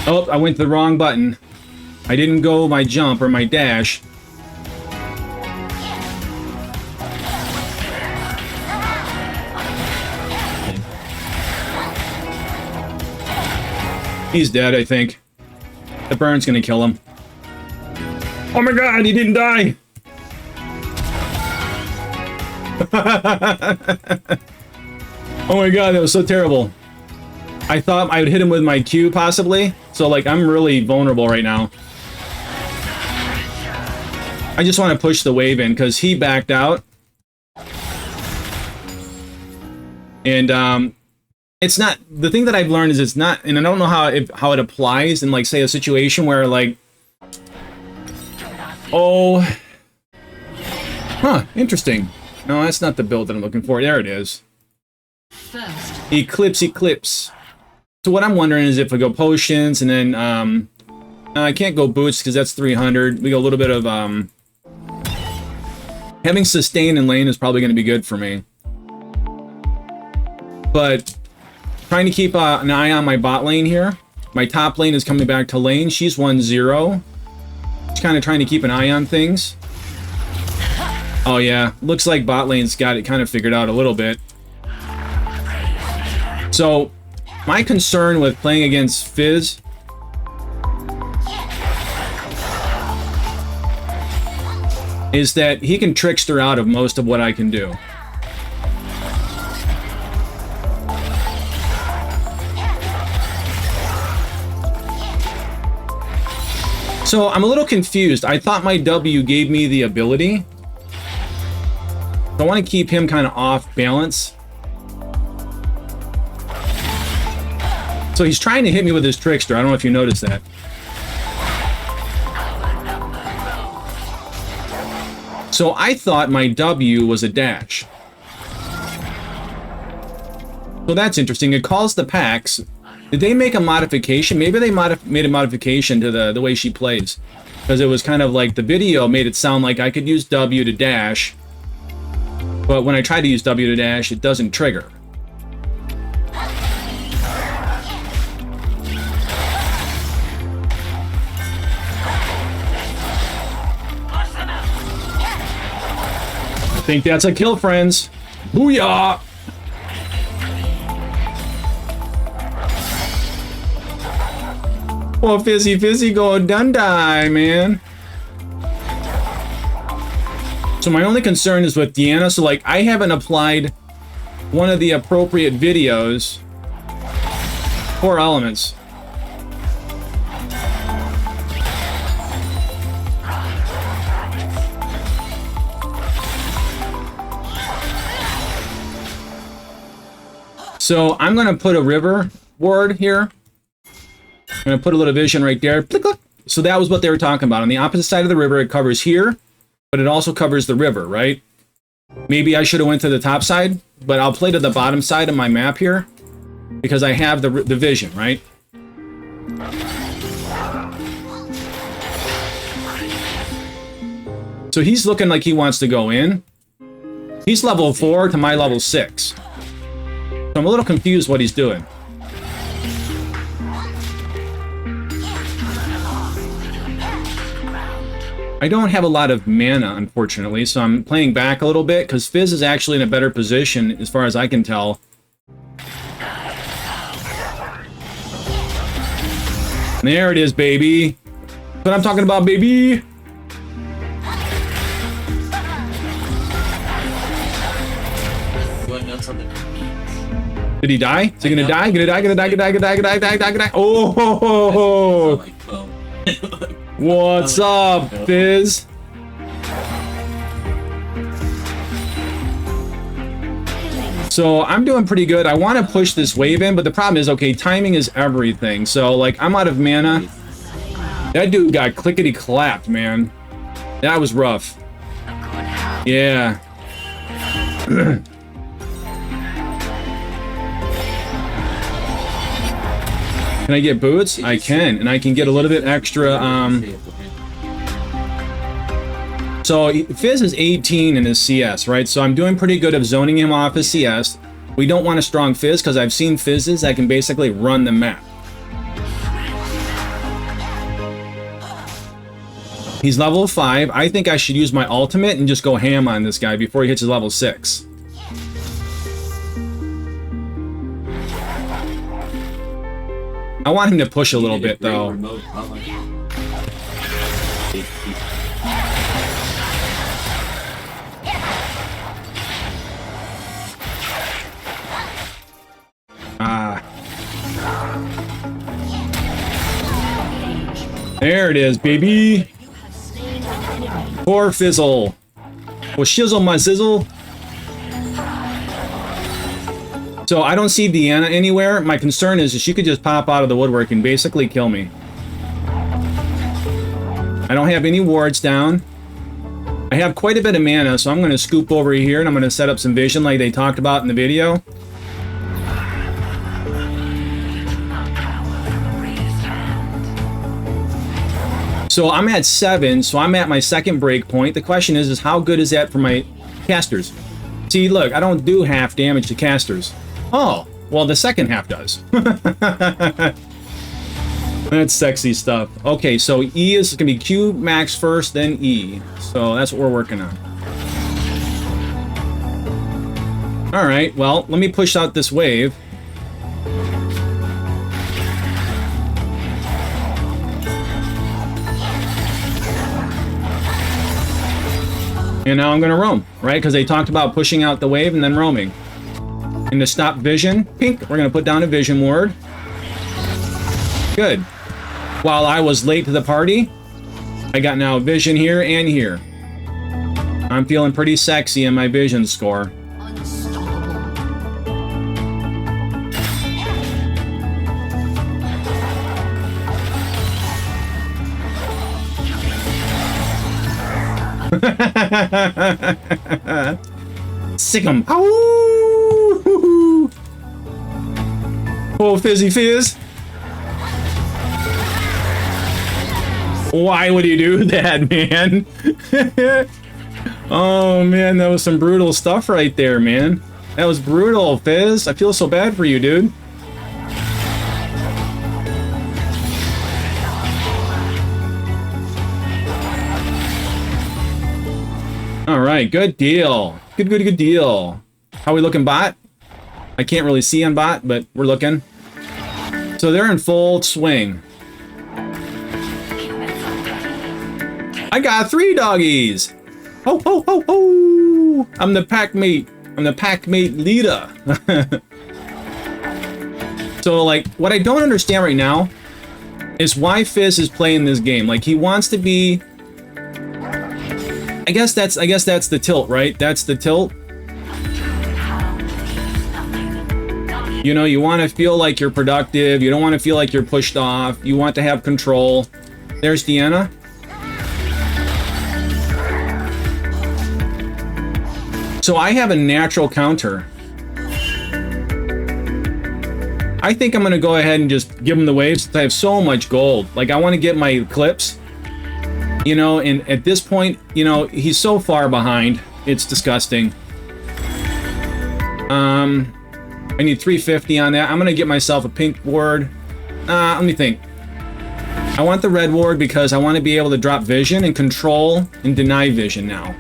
Oh, I went to the wrong button. I didn't go my jump or my dash. He's dead, I think. The burn's gonna kill him. Oh my god, he didn't die! Oh my god, that was so terrible. I thought I would hit him with my Q, possibly. So, like, I'm really vulnerable right now. I just want to push the wave in, because he backed out. And, it's not... The thing that I've learned is it's not... And I don't know how it applies in, like, say, a situation where, like... Oh... Huh, interesting. No, that's not the build that I'm looking for. There it is. First. Eclipse. So what I'm wondering is if I go potions and then I can't go boots because that's 300. We go a little bit of having sustain in lane is probably going to be good for me. But trying to keep an eye on my bot lane here. My top lane is coming back to lane. She's 1-0. Just kind of trying to keep an eye on things. Oh yeah, looks like bot lane's got it kind of figured out a little bit. So My concern with playing against Fizz is that he can trickster out of most of what I can do. So I'm a little confused. I thought my W gave me the ability. So I want to keep him kind of off balance. So he's trying to hit me with his trickster. I don't know if you noticed that. So I thought my W was a dash. So that's interesting. It calls the packs. Did they make a modification? Maybe they made a modification to the way she plays. Because it was kind of like the video made it sound like I could use W to dash. But when I try to use W to dash, it doesn't trigger. I think that's a kill, friends. Booyah! Oh, Fizzy go dun-die, man. So my only concern is with Deanna. So, like, I haven't applied one of the appropriate videos for elements. So I'm going to put a river ward here. I'm going to put a little vision right there. So that was what they were talking about. On the opposite side of the river, it covers here, but it also covers the river, right? Maybe I should have went to the top side, but I'll play to the bottom side of my map here because I have the vision, right? So he's looking like he wants to go in. He's level 4 to my level 6. So I'm a little confused what he's doing. I don't have a lot of mana, unfortunately, so I'm playing back a little bit, because Fizz is actually in a better position, as far as I can tell. There it is, baby. That's what I'm talking about, baby. Did he die? Is he gonna die? Gonna die? Oh! Ho, ho, ho. What's up, Fizz? So I'm doing pretty good. I want to push this wave in, but the problem is, okay, timing is everything. So, like, I'm out of mana. That dude got clickety-clapped, man. That was rough. Yeah. Can I get boots? I can, and I can get a little bit extra, So, Fizz is 18 in his CS, right? So I'm doing pretty good of zoning him off his CS. We don't want a strong Fizz, because I've seen Fizzes that can basically run the map. He's level 5. I think I should use my ultimate and just go ham on this guy before he hits his level 6. I want him to push a little bit, though. There it is, baby. Poor Fizzle. Well, shizzle my sizzle. So I don't see Deanna anywhere. My concern is that she could just pop out of the woodwork and basically kill me. I don't have any wards down. I have quite a bit of mana, so I'm going to scoop over here and I'm going to set up some vision like they talked about in the video. So I'm at 7, so I'm at my second break point. The question is how good is that for my casters? See, look, I don't do half damage to casters. Oh, well, the second half does. That's sexy stuff. Okay, so E is going to be Q max first, then E. So that's what we're working on. All right, well, let me push out this wave. And now I'm gonna roam, right? Because they talked about pushing out the wave and then roaming. And to stop vision, pink, we're gonna put down a vision ward. Good. While I was late to the party, I got now vision here and here. I'm feeling pretty sexy in my vision score. Sick 'em. Oh, fizzy fizz. Why would you do that, man? Oh, man, that was some brutal stuff right there, man. That was brutal, Fizz. I feel so bad for you, dude. All right, good deal. Good deal. How we looking, bot? I can't really see on bot, but we're looking. So they're in full swing. I got 3 doggies. Ho, ho, ho, ho. I'm the pack mate. I'm the pack mate leader. So, like, what I don't understand right now is why Fizz is playing this game. Like, he wants to be... I guess that's the tilt, right? That's the tilt. You know, you want to feel like you're productive. You don't want to feel like you're pushed off. You want to have control. There's Deanna. So I have a natural counter. I think I'm going to go ahead and just give him the waves since I have so much gold. Like, I want to get my clips. You know, and at this point, you know, he's so far behind. It's disgusting. I need 350 on that. I'm going to get myself a pink ward. Let me think. I want the red ward because I want to be able to drop vision and control and deny vision now.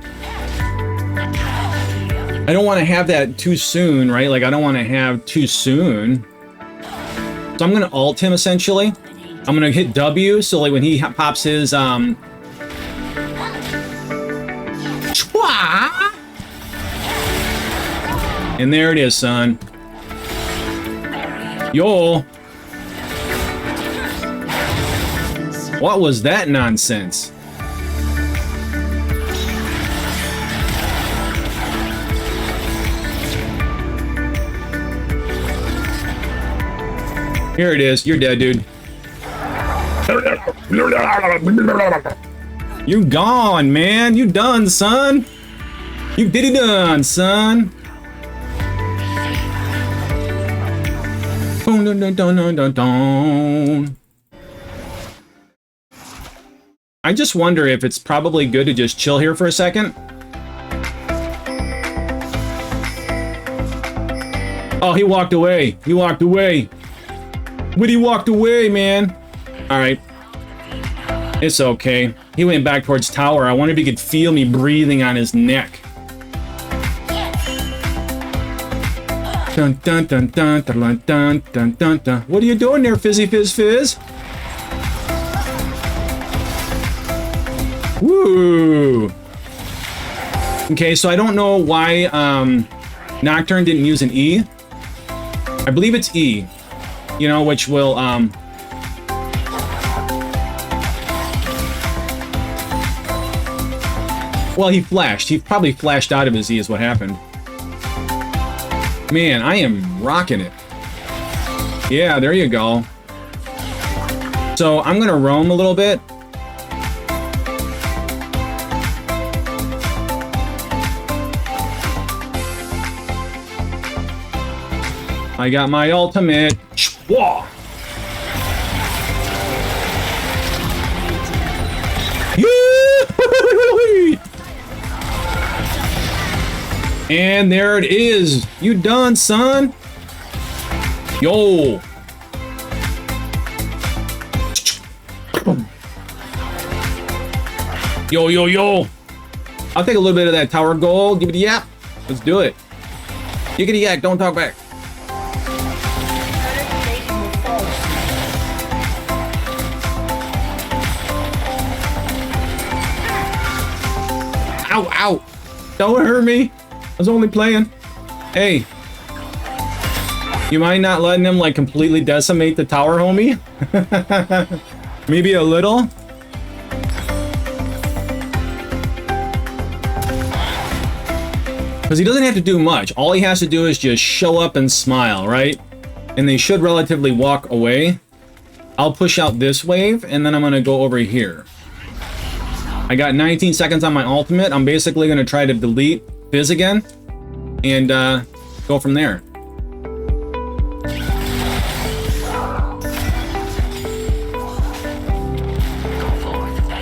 I don't want to have that too soon, right? Like, I don't want to have too soon. So I'm going to ult him, essentially. I'm going to hit W, so like when he pops his, and there it is, son. Yo. What was that nonsense? Here it is. You're dead, dude. You gone, man. You done, son. You did it done, son. Dun, dun, dun, dun, dun, dun. I just wonder if it's probably good to just chill here for a second. Oh, he walked away. He walked away. But he walked away, man. Alright. It's okay. He went back towards tower. I wonder if he could feel me breathing on his neck. Dun dun dun dun dun dun dun dun dun. What are you doing there, Fizzy Fizz Fizz? Woo! Okay, so I don't know why Nocturne didn't use an E. I believe it's E. You know, which will well, he flashed. He probably flashed out of his E is what happened. Man, I am rocking it. Yeah, there you go. So I'm gonna roam a little bit. I got my ultimate. Whoa. And there it is. You done, son? Yo. Yo, yo, yo. I'll take a little bit of that tower gold. Give it a yap. Let's do it. Yiggity yak, don't talk back. Ow, ow. Don't hurt me. I was only playing. Hey. You mind not letting him, like, completely decimate the tower, homie? Maybe a little? Because he doesn't have to do much. All he has to do is just show up and smile, right? And they should relatively walk away. I'll push out this wave, and then I'm going to go over here. I got 19 seconds on my ultimate. I'm basically going to try to delete Fizz again and go from there.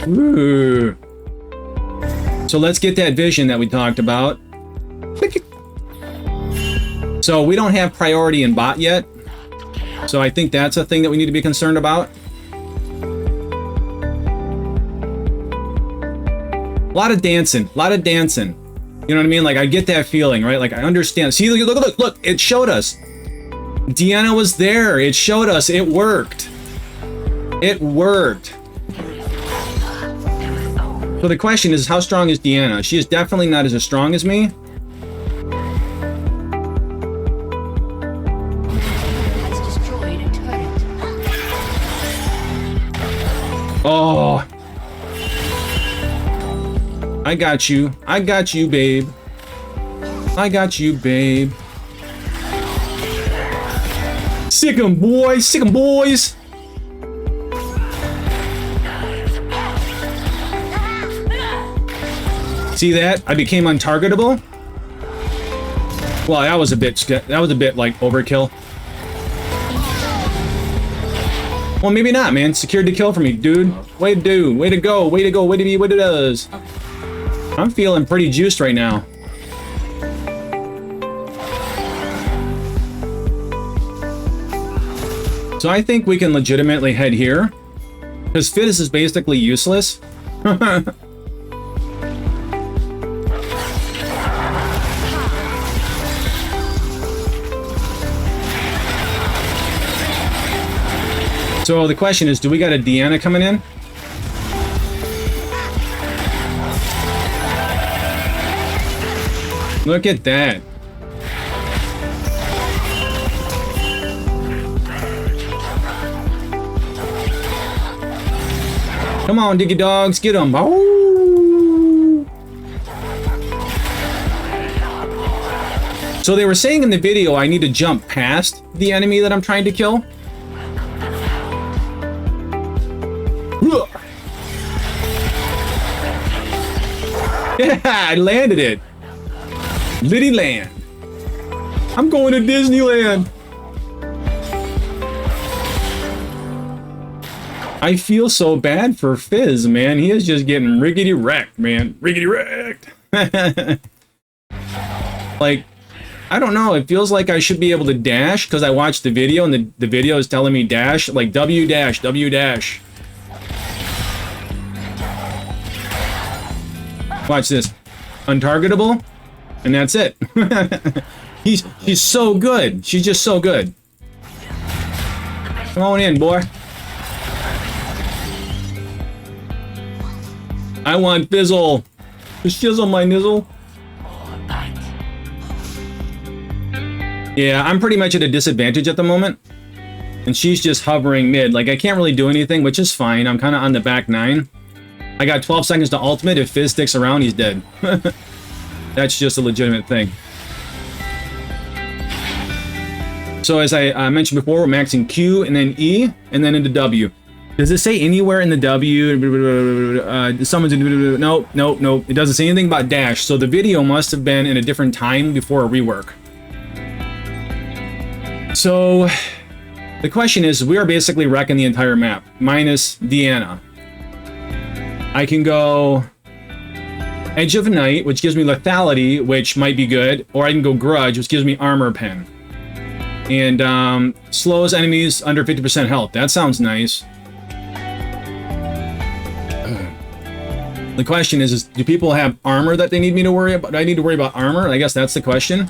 Ooh. So let's get that vision that we talked about. So we don't have priority in bot yet. So I think that's a thing that we need to be concerned about. A lot of dancing, a lot of dancing. You know what I mean? Like, I get that feeling, right? Like, I understand. See, look, it showed us. Deanna was there. It showed us. It worked. It worked. So the question is, how strong is Deanna? She is definitely not as strong as me. Oh. I got you. I got you, babe. I got you, babe. Sick 'em, boys. Sick 'em, boys. See that? I became untargetable. Well, that was a bit like overkill. Well, maybe not, man. Secured the kill for me, dude. Way to do. Way to go. Way to go. Way to be what it does. I'm feeling pretty juiced right now. So I think we can legitimately head here. Because Fizz is basically useless. So the question is, do we got a Deanna coming in? Look at that. Come on, diggy dogs, get them. Oh. So they were saying in the video I need to jump past the enemy that I'm trying to kill. Yeah, I landed it. Liddy land. I'm going to Disneyland. I feel so bad for Fizz, man. He is just getting rickety wrecked, man. Rickety wrecked. Like, I don't know. It feels like I should be able to dash because I watched the video and the video is telling me dash. Like, W dash, W dash. Watch this. Untargetable. And that's it. She's so good. She's just so good. Come on in, boy. I want Fizzle. Shizzle my nizzle. Yeah, I'm pretty much at a disadvantage at the moment. And she's just hovering mid. Like, I can't really do anything, which is fine. I'm kind of on the back 9. I got 12 seconds to ultimate. If Fizz sticks around, he's dead. That's just a legitimate thing. So as I mentioned before, we're maxing Q and then E and then into W. Does it say anywhere in the W? Someone's nope, nope, nope. It doesn't say anything about dash. So the video must have been in a different time before a rework. So the question is, we are basically wrecking the entire map minus Deanna. I can go Edge of Night, which gives me lethality, which might be good, or I can go Grudge, which gives me armor pen. And slows enemies under 50% health. That sounds nice. The question is do people have armor that they need me to worry about? Do I need to worry about armor? I guess that's the question.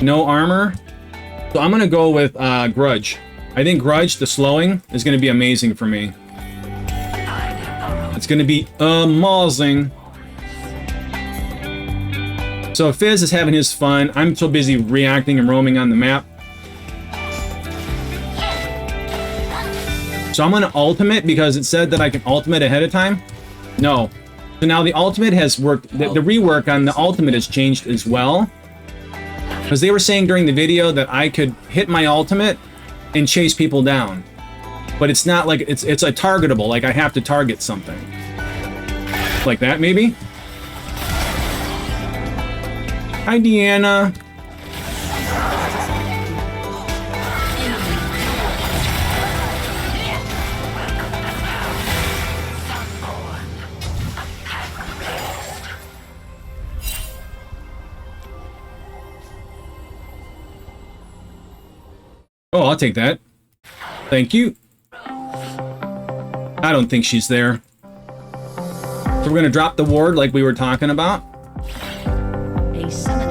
No armor. So I'm going to go with Grudge. I think Grudge, the slowing, is going to be amazing for me. It's going to be amazing. So Fizz is having his fun. I'm so busy reacting and roaming on the map. So I'm gonna ultimate because it said that I can ultimate ahead of time. No. So now the ultimate has worked. The rework on the ultimate has changed as well. Because they were saying during the video that I could hit my ultimate and chase people down. But it's not like it's a targetable, like I have to target something. Like that, maybe? Hi, Deanna. Oh, I'll take that. Thank you. I don't think she's there. So we're gonna drop the ward like we were talking about. A summoner.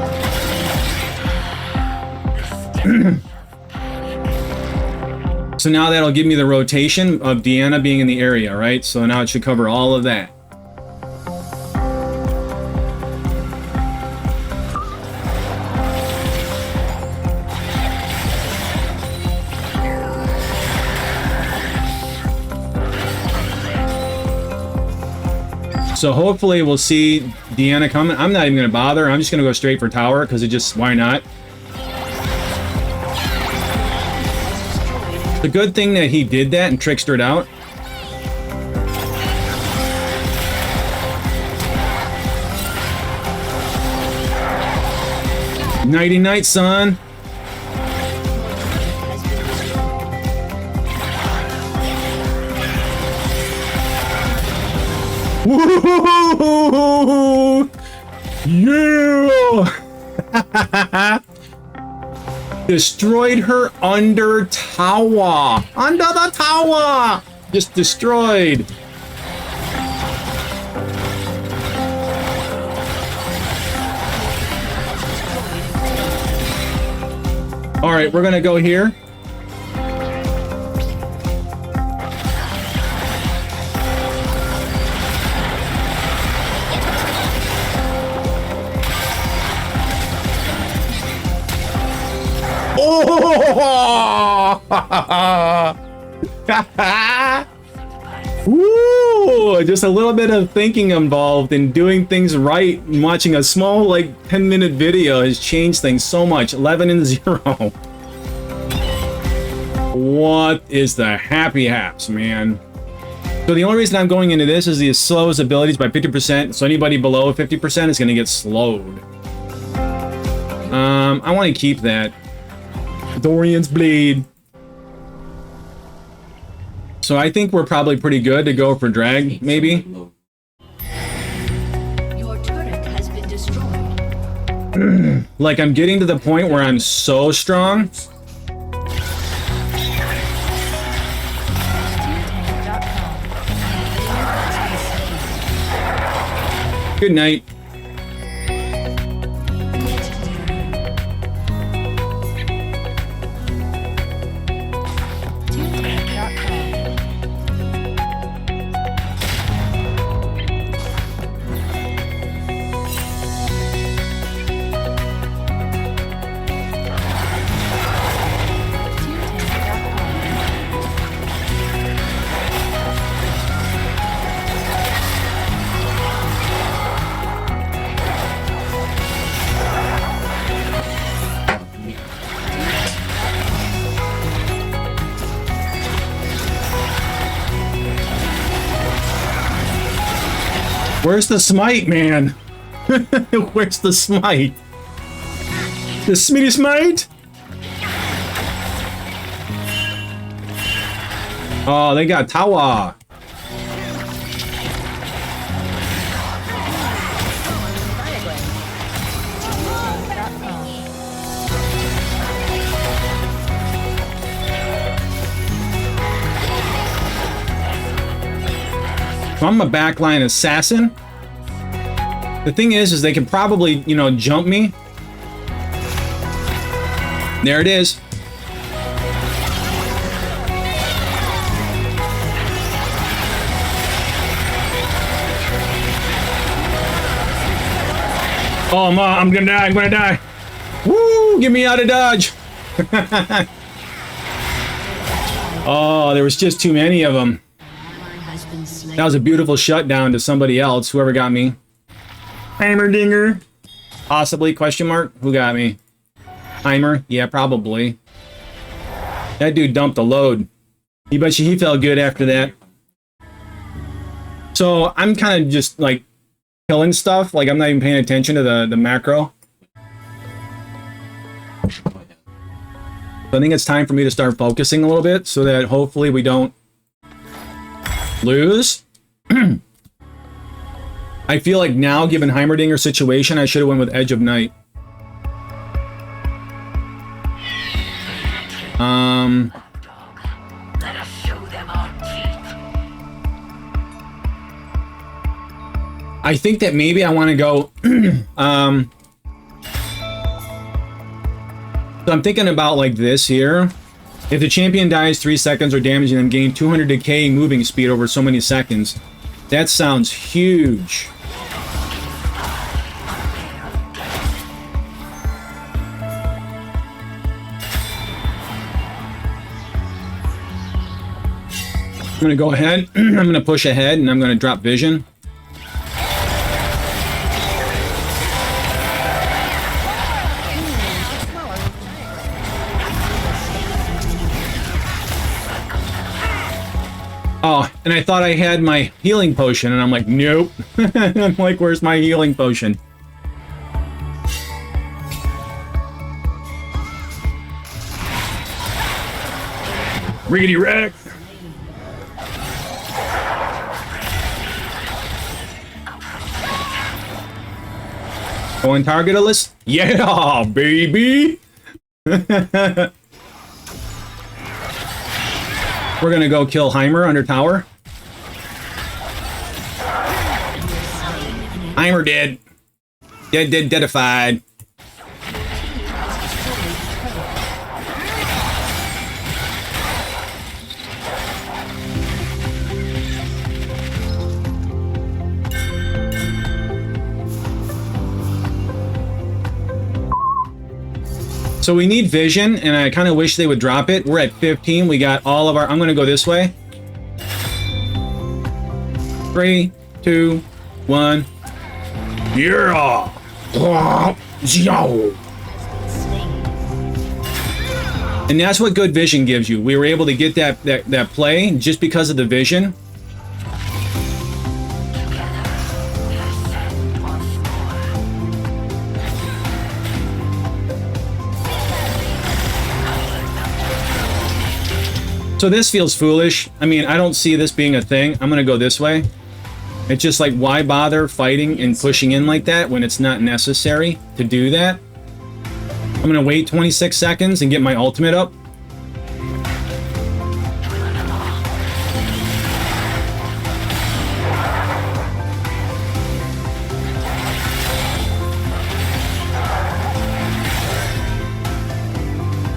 So now that'll give me the rotation of Deanna being in the area, right? So now it should cover all of that. So hopefully we'll see Deanna coming. I'm not even going to bother. I'm just going to go straight for tower because it just, why not? It's a good thing that he did that and trickstered out. Nighty night, son. Woo! Yeah! Destroyed her under tower. Under the tower! Just destroyed. Alright, we're gonna go here. Woo! Just a little bit of thinking involved in doing things right and watching a small, like, 10-minute video has changed things so much. 11-0. What is the happy haps, man? So the only reason I'm going into this is the slow his abilities by 50%. So anybody below 50% is going to get slowed. I want to keep that. Dorian's Blade. So I think we're probably pretty good to go for drag, maybe. Your turret has been destroyed. Like, I'm getting to the point where I'm so strong. Good night. Where's the smite, man? Where's the smite? The Smitty smite? Oh, they got Tawa. So I'm a backline assassin. The thing is they can probably, you know, jump me. There it is. Oh, I'm gonna die. I'm gonna die. Woo! Get me out of dodge. Oh, there was just too many of them. That was a beautiful shutdown to somebody else, whoever got me. Heimerdinger. Possibly, question mark? Who got me? Heimer? Yeah, probably. That dude dumped a load. You bet you he felt good after that. So I'm kind of just like killing stuff. Like I'm not even paying attention to the macro. So I think it's time for me to start focusing a little bit so that hopefully we don't lose. I feel like now, given Heimerdinger's situation, I should have went with Edge of Night. I think that maybe I want to go. So I'm thinking about like this here. If the champion dies 3 seconds or damage and then gain 200 decay moving speed over so many seconds, that sounds huge. I'm gonna go ahead. I'm gonna push ahead and I'm gonna drop vision. Oh, and I thought I had my healing potion, and I'm like, nope. I'm like, where's my healing potion? Riggedy wreck! Going targetless? Yeah, baby! We're gonna go kill Heimer under tower. Heimer dead. Deadified. So we need vision, and I kind of wish they would drop it. We're at 15. We got all of our... I'm going to go this way. 3, 2, 1. Yeah! And that's what good vision gives you. We were able to get that play just because of the vision. So this feels foolish. I mean, I don't see this being a thing. I'm gonna go this way. It's just like, why bother fighting and pushing in like that when it's not necessary to do that? I'm gonna wait 26 seconds and get my ultimate up.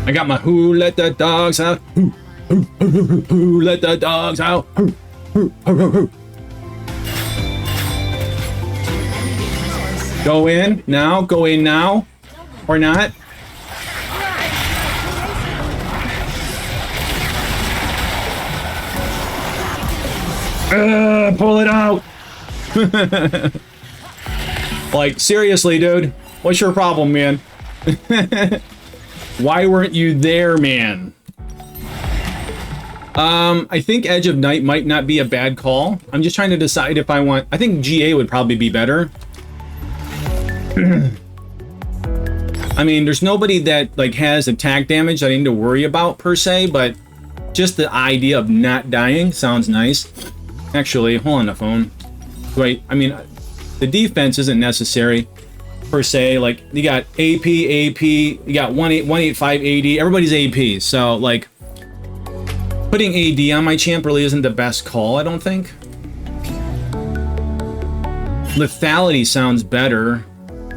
I got my who let the dogs out. Who let the dogs out? Go in now, or not. Pull it out. Like, seriously, dude, what's your problem, man? Why weren't you there, man? I think Edge of Night might not be a bad call. I'm just trying to decide if I want... I think GA would probably be better. I mean, there's nobody that, like, has attack damage that I need to worry about, per se, but just the idea of not dying sounds nice. Actually, hold on the phone. Wait, I mean, the defense isn't necessary, per se. Like, you got AP, you got 185 AD, everybody's AP, so, like... Putting AD on my champ really isn't the best call, I don't think. Lethality sounds better.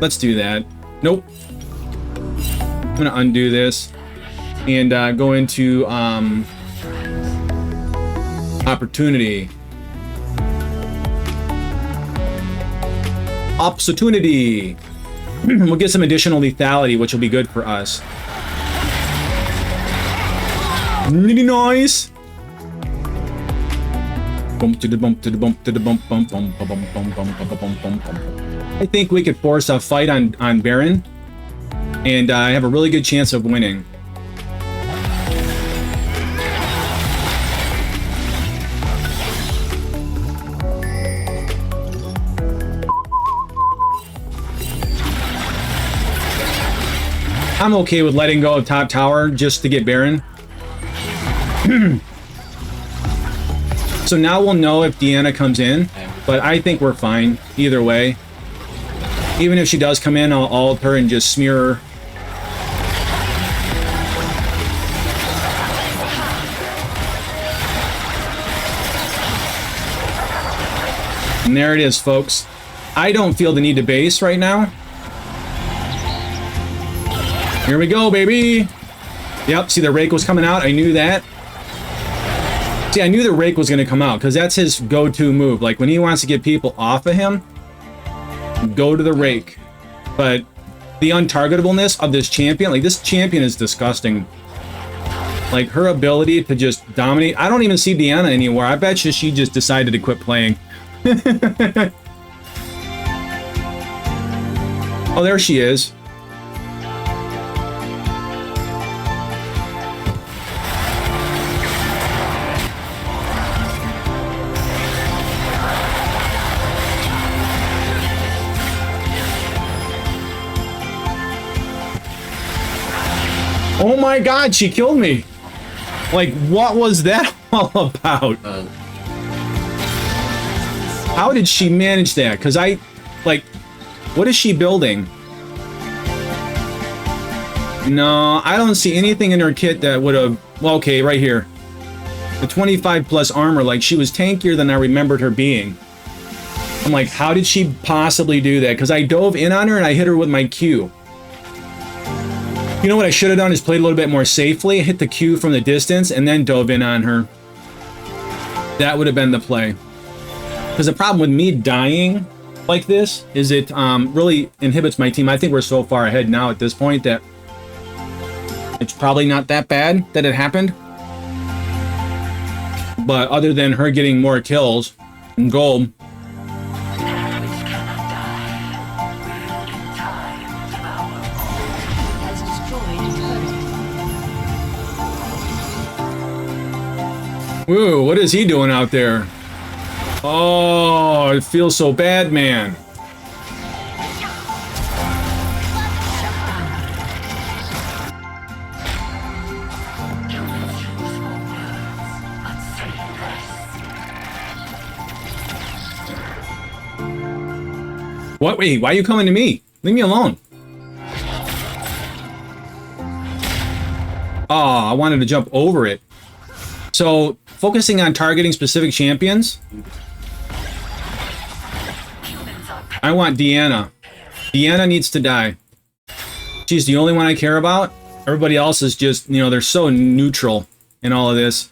Let's do that. Nope. I'm gonna undo this and go into opportunity. Opportunity. we'll get some additional lethality, which will be good for us. Nice. Bump to the bump to the bump to the bump bump bump bump bump bump bump bump bump bump bump. I think we could force a fight on Baron, and I have a really good chance of winning. I'm okay with letting go of top tower just to get Baron. So now we'll know if Deanna comes in, but I think we're fine either way. Even if she does come in, I'll ult her and just smear her. And there it is, folks. I don't feel the need to base right now. Here we go, baby. Yep, see the rake was coming out. I knew that. See, I knew the rake was going to come out because that's his go-to move. Like when he wants to get people off of him, go to the rake. But the untargetableness of this champion, like this champion is disgusting. Like her ability to just dominate. I don't even see Deanna anywhere. I bet you she just decided to quit playing. Oh, there she is. Oh my god, she killed me! Like, what was that all about? How did she manage that? Because what is she building? No, I don't see anything in her kit that would have... Well, okay, right here. The 25 plus armor, like, she was tankier than I remembered her being. I'm like, how did she possibly do that? Because I dove in on her and I hit her with my Q. You know what I should have done is played a little bit more safely, hit the Q from the distance, and then dove in on her. That would have been the play. Because the problem with me dying like this is it really inhibits my team. I think we're so far ahead now at this point that it's probably not that bad that it happened. But other than her getting more kills and gold, whoa, what is he doing out there? Oh, it feels so bad, man. What? Wait, why are you coming to me? Leave me alone. Oh, I wanted to jump over it. So, focusing on targeting specific champions. I want Deanna. Deanna needs to die. She's the only one I care about. Everybody else is just, you know, they're so neutral in all of this.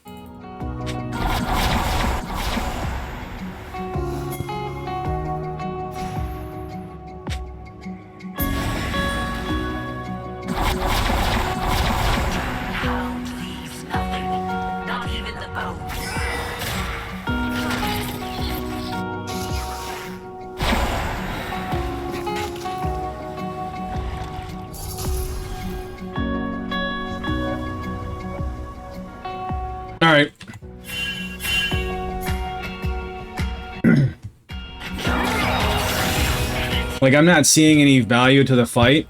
All right. Like, I'm not seeing any value to the fight.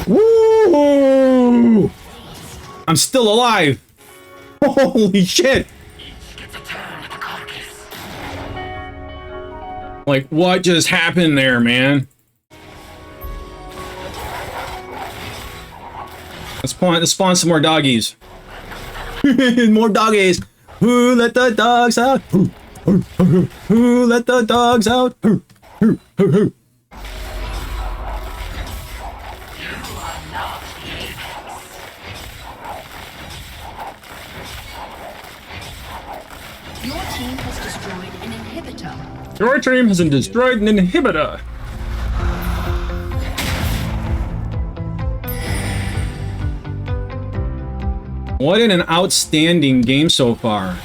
Woo! I'm still alive. Holy shit. Like, what just happened there, man? Let's spawn some more doggies. More doggies. Who let the dogs out? Who let the dogs out? Your team has destroyed an inhibitor. Your team has destroyed an inhibitor. What an outstanding game so far.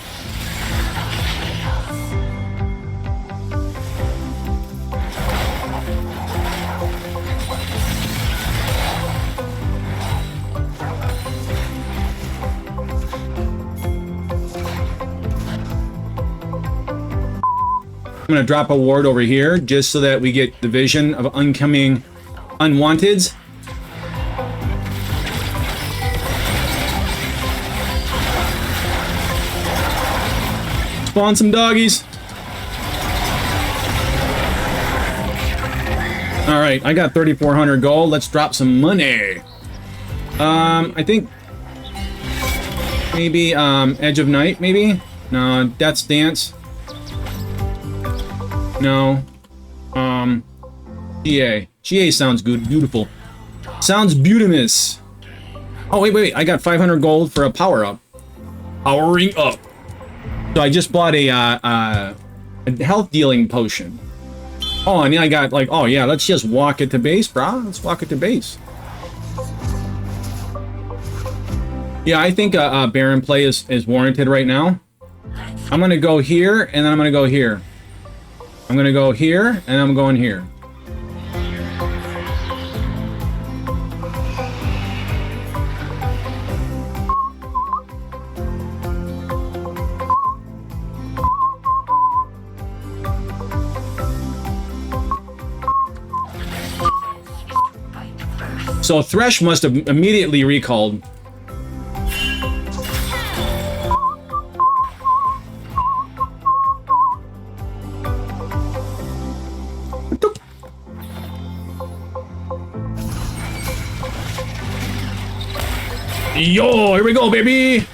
I'm gonna drop a ward over here just so that we get the vision of oncoming unwanteds. Spawn some doggies. All right, I got 3,400 gold. Let's drop some money. I think maybe Edge of Night, maybe? No, Death's Dance. No. GA. GA sounds good. Beautiful. Sounds beautimous. Oh, wait. I got 500 gold for a power-up. Powering up. So I just bought a health dealing potion. Oh, and I got like, oh yeah, let's just walk it to base, brah. Let's walk it to base. Yeah, I think Baron play is warranted right now. I'm gonna go here, and then I'm gonna go here. I'm gonna go here, and I'm going here. So Thresh must have immediately recalled. Yo, here we go, baby!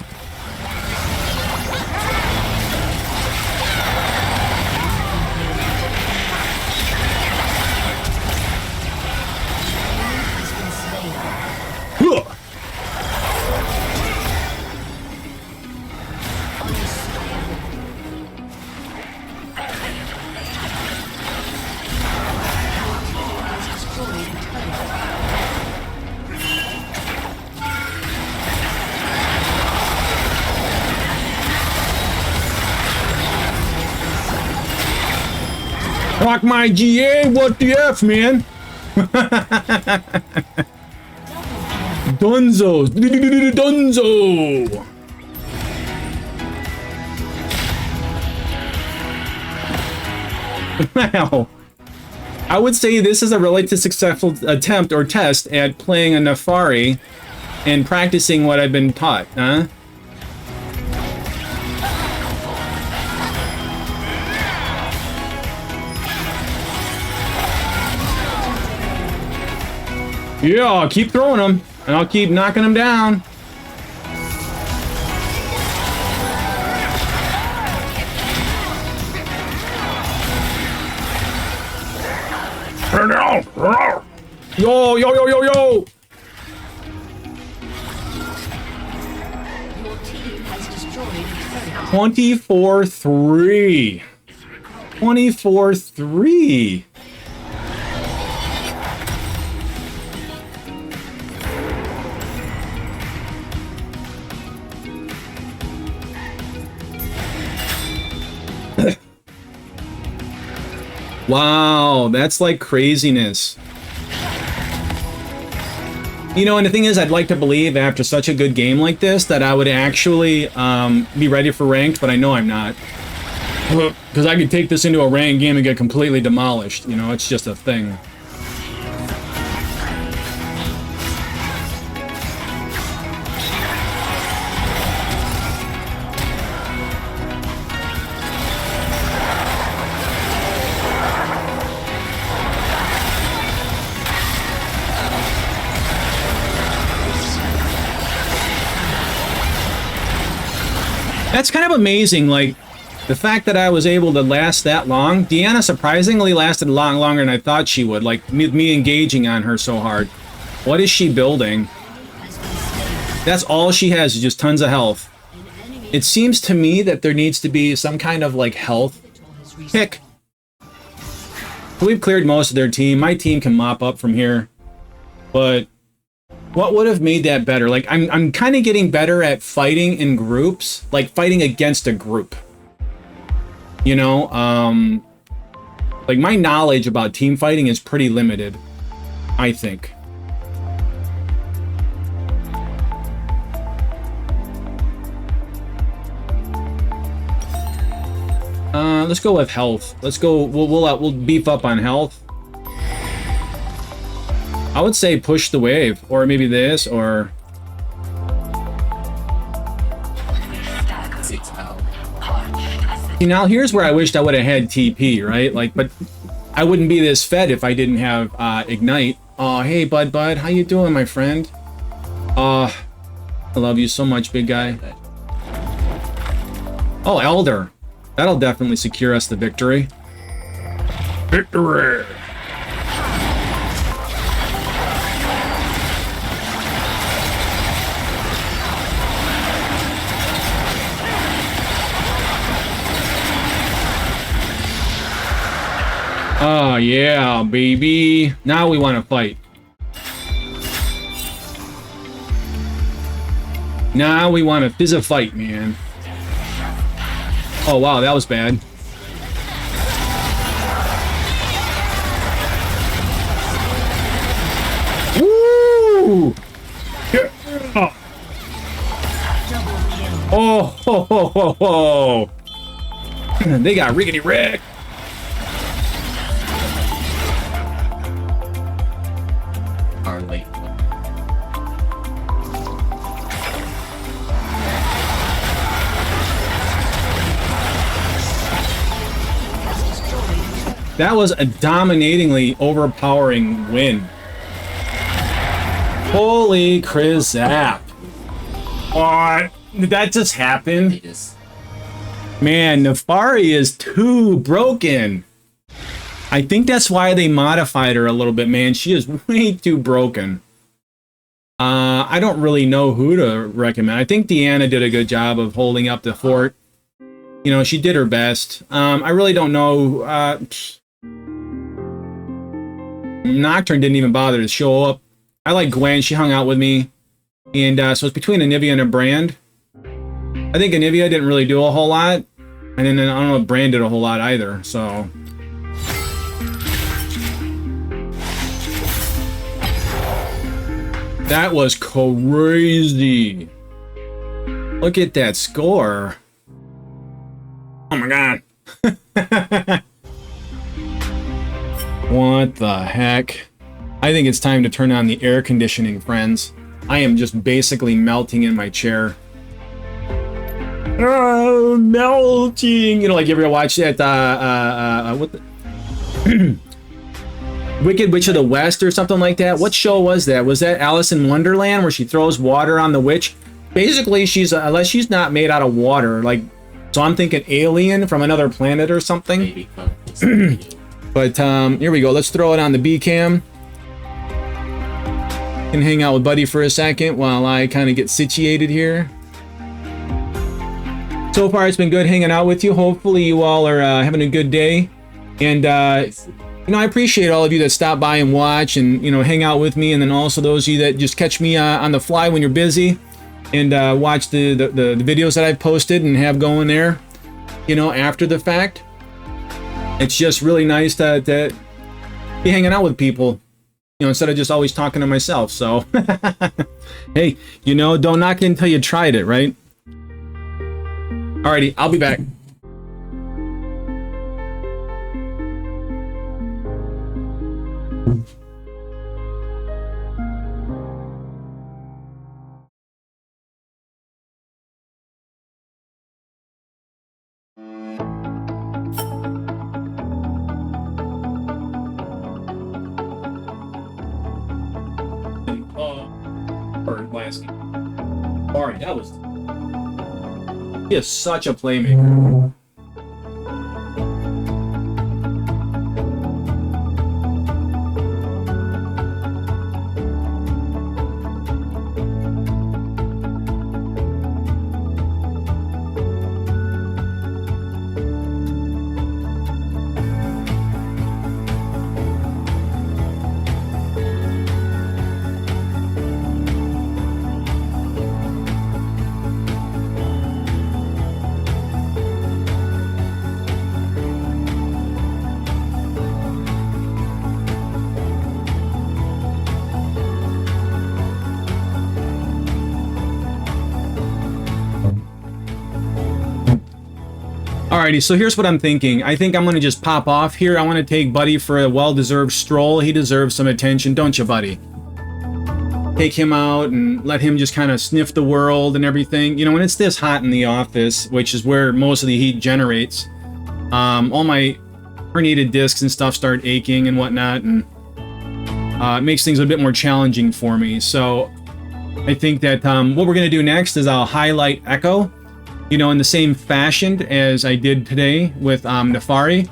Rock my GA, what the F, man? Dunzo! Dunzo! Wow. I would say this is a relatively successful attempt or test at playing a Naafari and practicing what I've been taught, huh? Yeah, I'll keep throwing them, and I'll keep knocking them down. Yo, yo, yo, yo, yo! Your team has destroyed a turret. 24-3. 24-3. Wow, that's like craziness. You know, and the thing is, I'd like to believe after such a good game like this that I would actually be ready for ranked, but I know I'm not. Because I could take this into a ranked game and get completely demolished. You know, it's just a thing. That's kind of amazing, like, the fact that I was able to last that long. Deanna surprisingly lasted a lot longer than I thought she would, like, me engaging on her so hard. What is she building? That's all she has, is just tons of health. It seems to me that there needs to be some kind of, like, health pick. We've cleared most of their team. My team can mop up from here. But what would have made that better? Like, I'm kind of getting better at fighting in groups, like fighting against a group. You know, like my knowledge about team fighting is pretty limited, I think. Let's go with health. Let's go. We'll beef up on health. I would say push the wave, or maybe this, or see, now here's where I wished I would have had TP, right? Like, but I wouldn't be this fed if I didn't have ignite. Oh, hey, bud, how you doing, my friend? I love you so much, big guy. Oh, Elder. That'll definitely secure us the victory. Victory! Oh, yeah, baby. Now we want to fight. Now we want to fizz a fight, man. Oh, wow, that was bad. Woo! Yeah. Oh, ho, ho, ho, ho. They got rickety wrecked. Are late. That was a dominatingly overpowering win. Holy crap. What? Did that just happen? It is. Man, Naafari is too broken. I think that's why they modified her a little bit, man. She is way too broken. I don't really know who to recommend. I think Deanna did a good job of holding up the fort. You know, she did her best. I really don't know. Nocturne didn't even bother to show up. I like Gwen. She hung out with me. And so it's between Anivia and a Brand. I think Anivia didn't really do a whole lot. And then I don't know if Brand did a whole lot either. So... that was crazy. Look at that score. Oh my god. What the heck? I think it's time to turn on the air conditioning, friends. I am just basically melting in my chair. Oh, melting. You know, like you ever watch that, what the... Wicked Witch of the West or something like that? What show was that? Was that Alice in Wonderland where she throws water on the witch? Basically, she's, unless she's not made out of water, like, so I'm thinking alien from another planet or something. But here we go. Let's throw it on the B cam. Can hang out with Buddy for a second while I kind of get situated here. So far, it's been good hanging out with you. Hopefully, you all are having a good day. And, you know, I appreciate all of you that stop by and watch and, you know, hang out with me. And then also those of you that just catch me on the fly when you're busy and watch the videos that I've posted and have going there, you know, after the fact. It's just really nice to be hanging out with people, you know, instead of just always talking to myself. So, hey, you know, don't knock it until you tried it, right? Alrighty, I'll be back. Or last game. Sorry, that was... He is such a playmaker. Alrighty, so here's what I'm thinking. I think I'm going to just pop off here. I want to take Buddy for a well-deserved stroll. He deserves some attention, don't you, Buddy? Take him out and let him just kind of sniff the world and everything. You know, when it's this hot in the office, which is where most of the heat generates, all my herniated discs and stuff start aching and whatnot, and it makes things a bit more challenging for me. So I think that what we're going to do next is I'll highlight Echo, you know, in the same fashion as I did today with Naafari.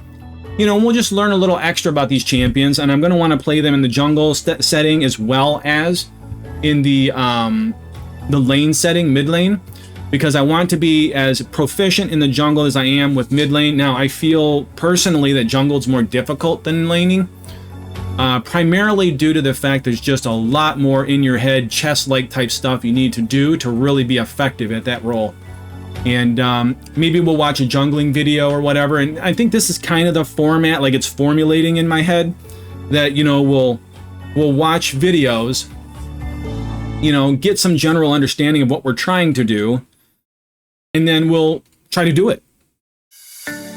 You know, we'll just learn a little extra about these champions, and I'm going to want to play them in the jungle setting as well as in the lane setting, mid lane, because I want to be as proficient in the jungle as I am with mid lane. Now, I feel personally that jungle is more difficult than laning, primarily due to the fact there's just a lot more in your head, chess-like type stuff you need to do to really be effective at that role. And maybe we'll watch a jungling video or whatever. And I think this is kind of the format, like it's formulating in my head, that, you know, we'll watch videos, you know, get some general understanding of what we're trying to do, and then we'll try to do it.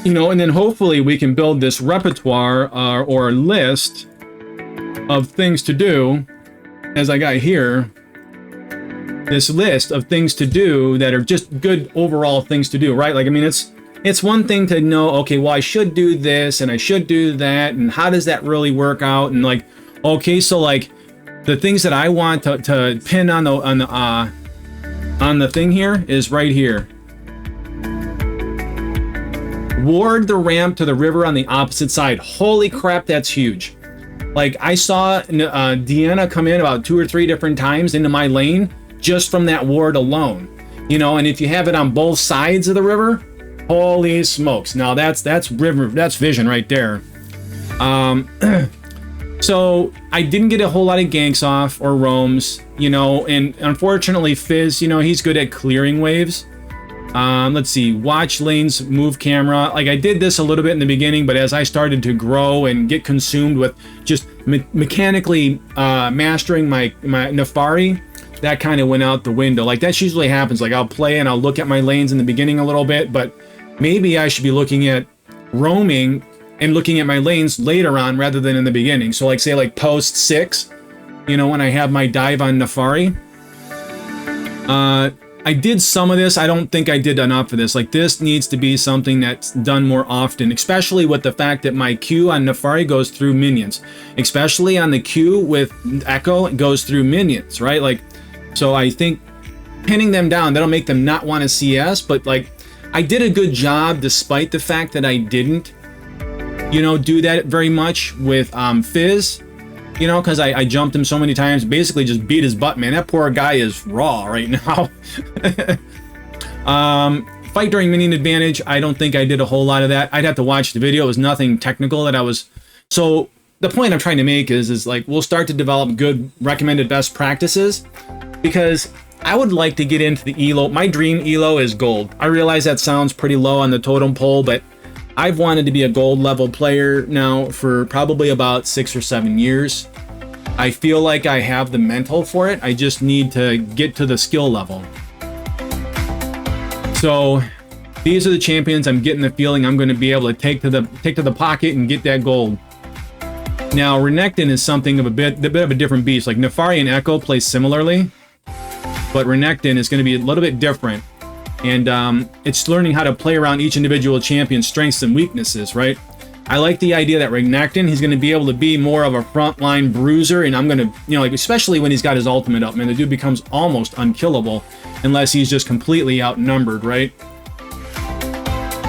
You know, and then hopefully we can build this repertoire or list of things to do, as I got here. This list of things to do that are just good overall things to do, right? Like, I mean, it's one thing to know, okay, well, I should do this and I should do that, and how does that really work out? And like, okay, so like the things that I want to pin on the thing here is right here. Ward the ramp to the river on the opposite side. Holy crap, that's huge. Like, I saw Deanna come in about 2 or 3 different times into my lane just from that ward alone, you know. And if you have it on both sides of the river, holy smokes! Now that's vision right there. So I didn't get a whole lot of ganks off or roams, you know, and unfortunately Fizz, you know, he's good at clearing waves. Let's see, watch lanes, move camera. Like, I did this a little bit in the beginning, but as I started to grow and get consumed with just mechanically mastering my Naafari, that kind of went out the window. Like, that's usually happens. Like, I'll play and I'll look at my lanes in the beginning a little bit, but maybe I should be looking at roaming and looking at my lanes later on rather than in the beginning. So like, say like post 6, you know, when I have my dive on Naafari. I did some of this. I don't think I did enough of this. Like, this needs to be something that's done more often, especially with the fact that my Q on Naafari goes through minions. Especially on the Q with Echo, it goes through minions, right? Like, so I think pinning them down, that'll make them not want to CS, but like, I did a good job despite the fact that I didn't, you know, do that very much with Fizz, you know, because I jumped him so many times, basically just beat his butt, man. That poor guy is raw right now. Fight during minion advantage, I don't think I did a whole lot of that. I'd have to watch the video. It was nothing technical that I was... So the point I'm trying to make is like, we'll start to develop good recommended best practices, because I would like to get into the elo. My dream elo is gold. I realize that sounds pretty low on the totem pole, but I've wanted to be a gold level player now for probably about 6 or 7 years. I feel like I have the mental for it. I just need to get to the skill level. So these are the champions I'm getting the feeling I'm going to be able to take to the pocket and get that gold. Now, Renekton is something of a bit of a different beast. Like, Naafari and Echo play similarly, but Renekton is going to be a little bit different. And it's learning how to play around each individual champion's strengths and weaknesses, right? I like the idea that Renekton, he's going to be able to be more of a frontline bruiser, and I'm going to, you know, like, especially when he's got his ultimate up, man, the dude becomes almost unkillable unless he's just completely outnumbered, right?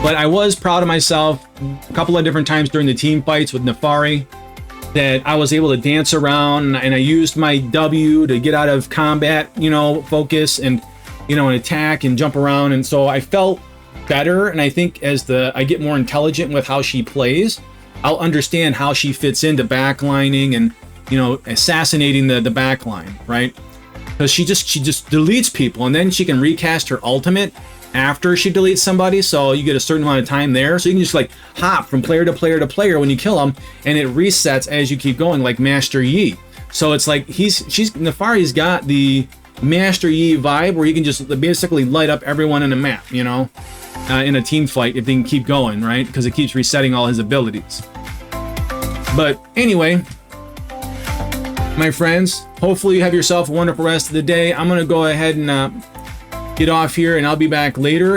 But I was proud of myself a couple of different times during the team fights with Naafari that I was able to dance around, and I used my W to get out of combat, you know, focus and, you know, and attack and jump around. And so I felt better. And I think as I get more intelligent with how she plays, I'll understand how she fits into backlining and, you know, assassinating the backline, right? Because she just deletes people, and then she can recast her ultimate after she deletes somebody, so you get a certain amount of time there, so you can just like hop from player to player to player when you kill them, and it resets as you keep going, like Master Yi. So it's like Naafari's got the Master Yi vibe where he can just basically light up everyone in the map, you know, in a team fight if they can keep going, right? Because it keeps resetting all his abilities. But anyway, my friends, hopefully you have yourself a wonderful rest of the day. I'm gonna go ahead and get off here, and I'll be back later.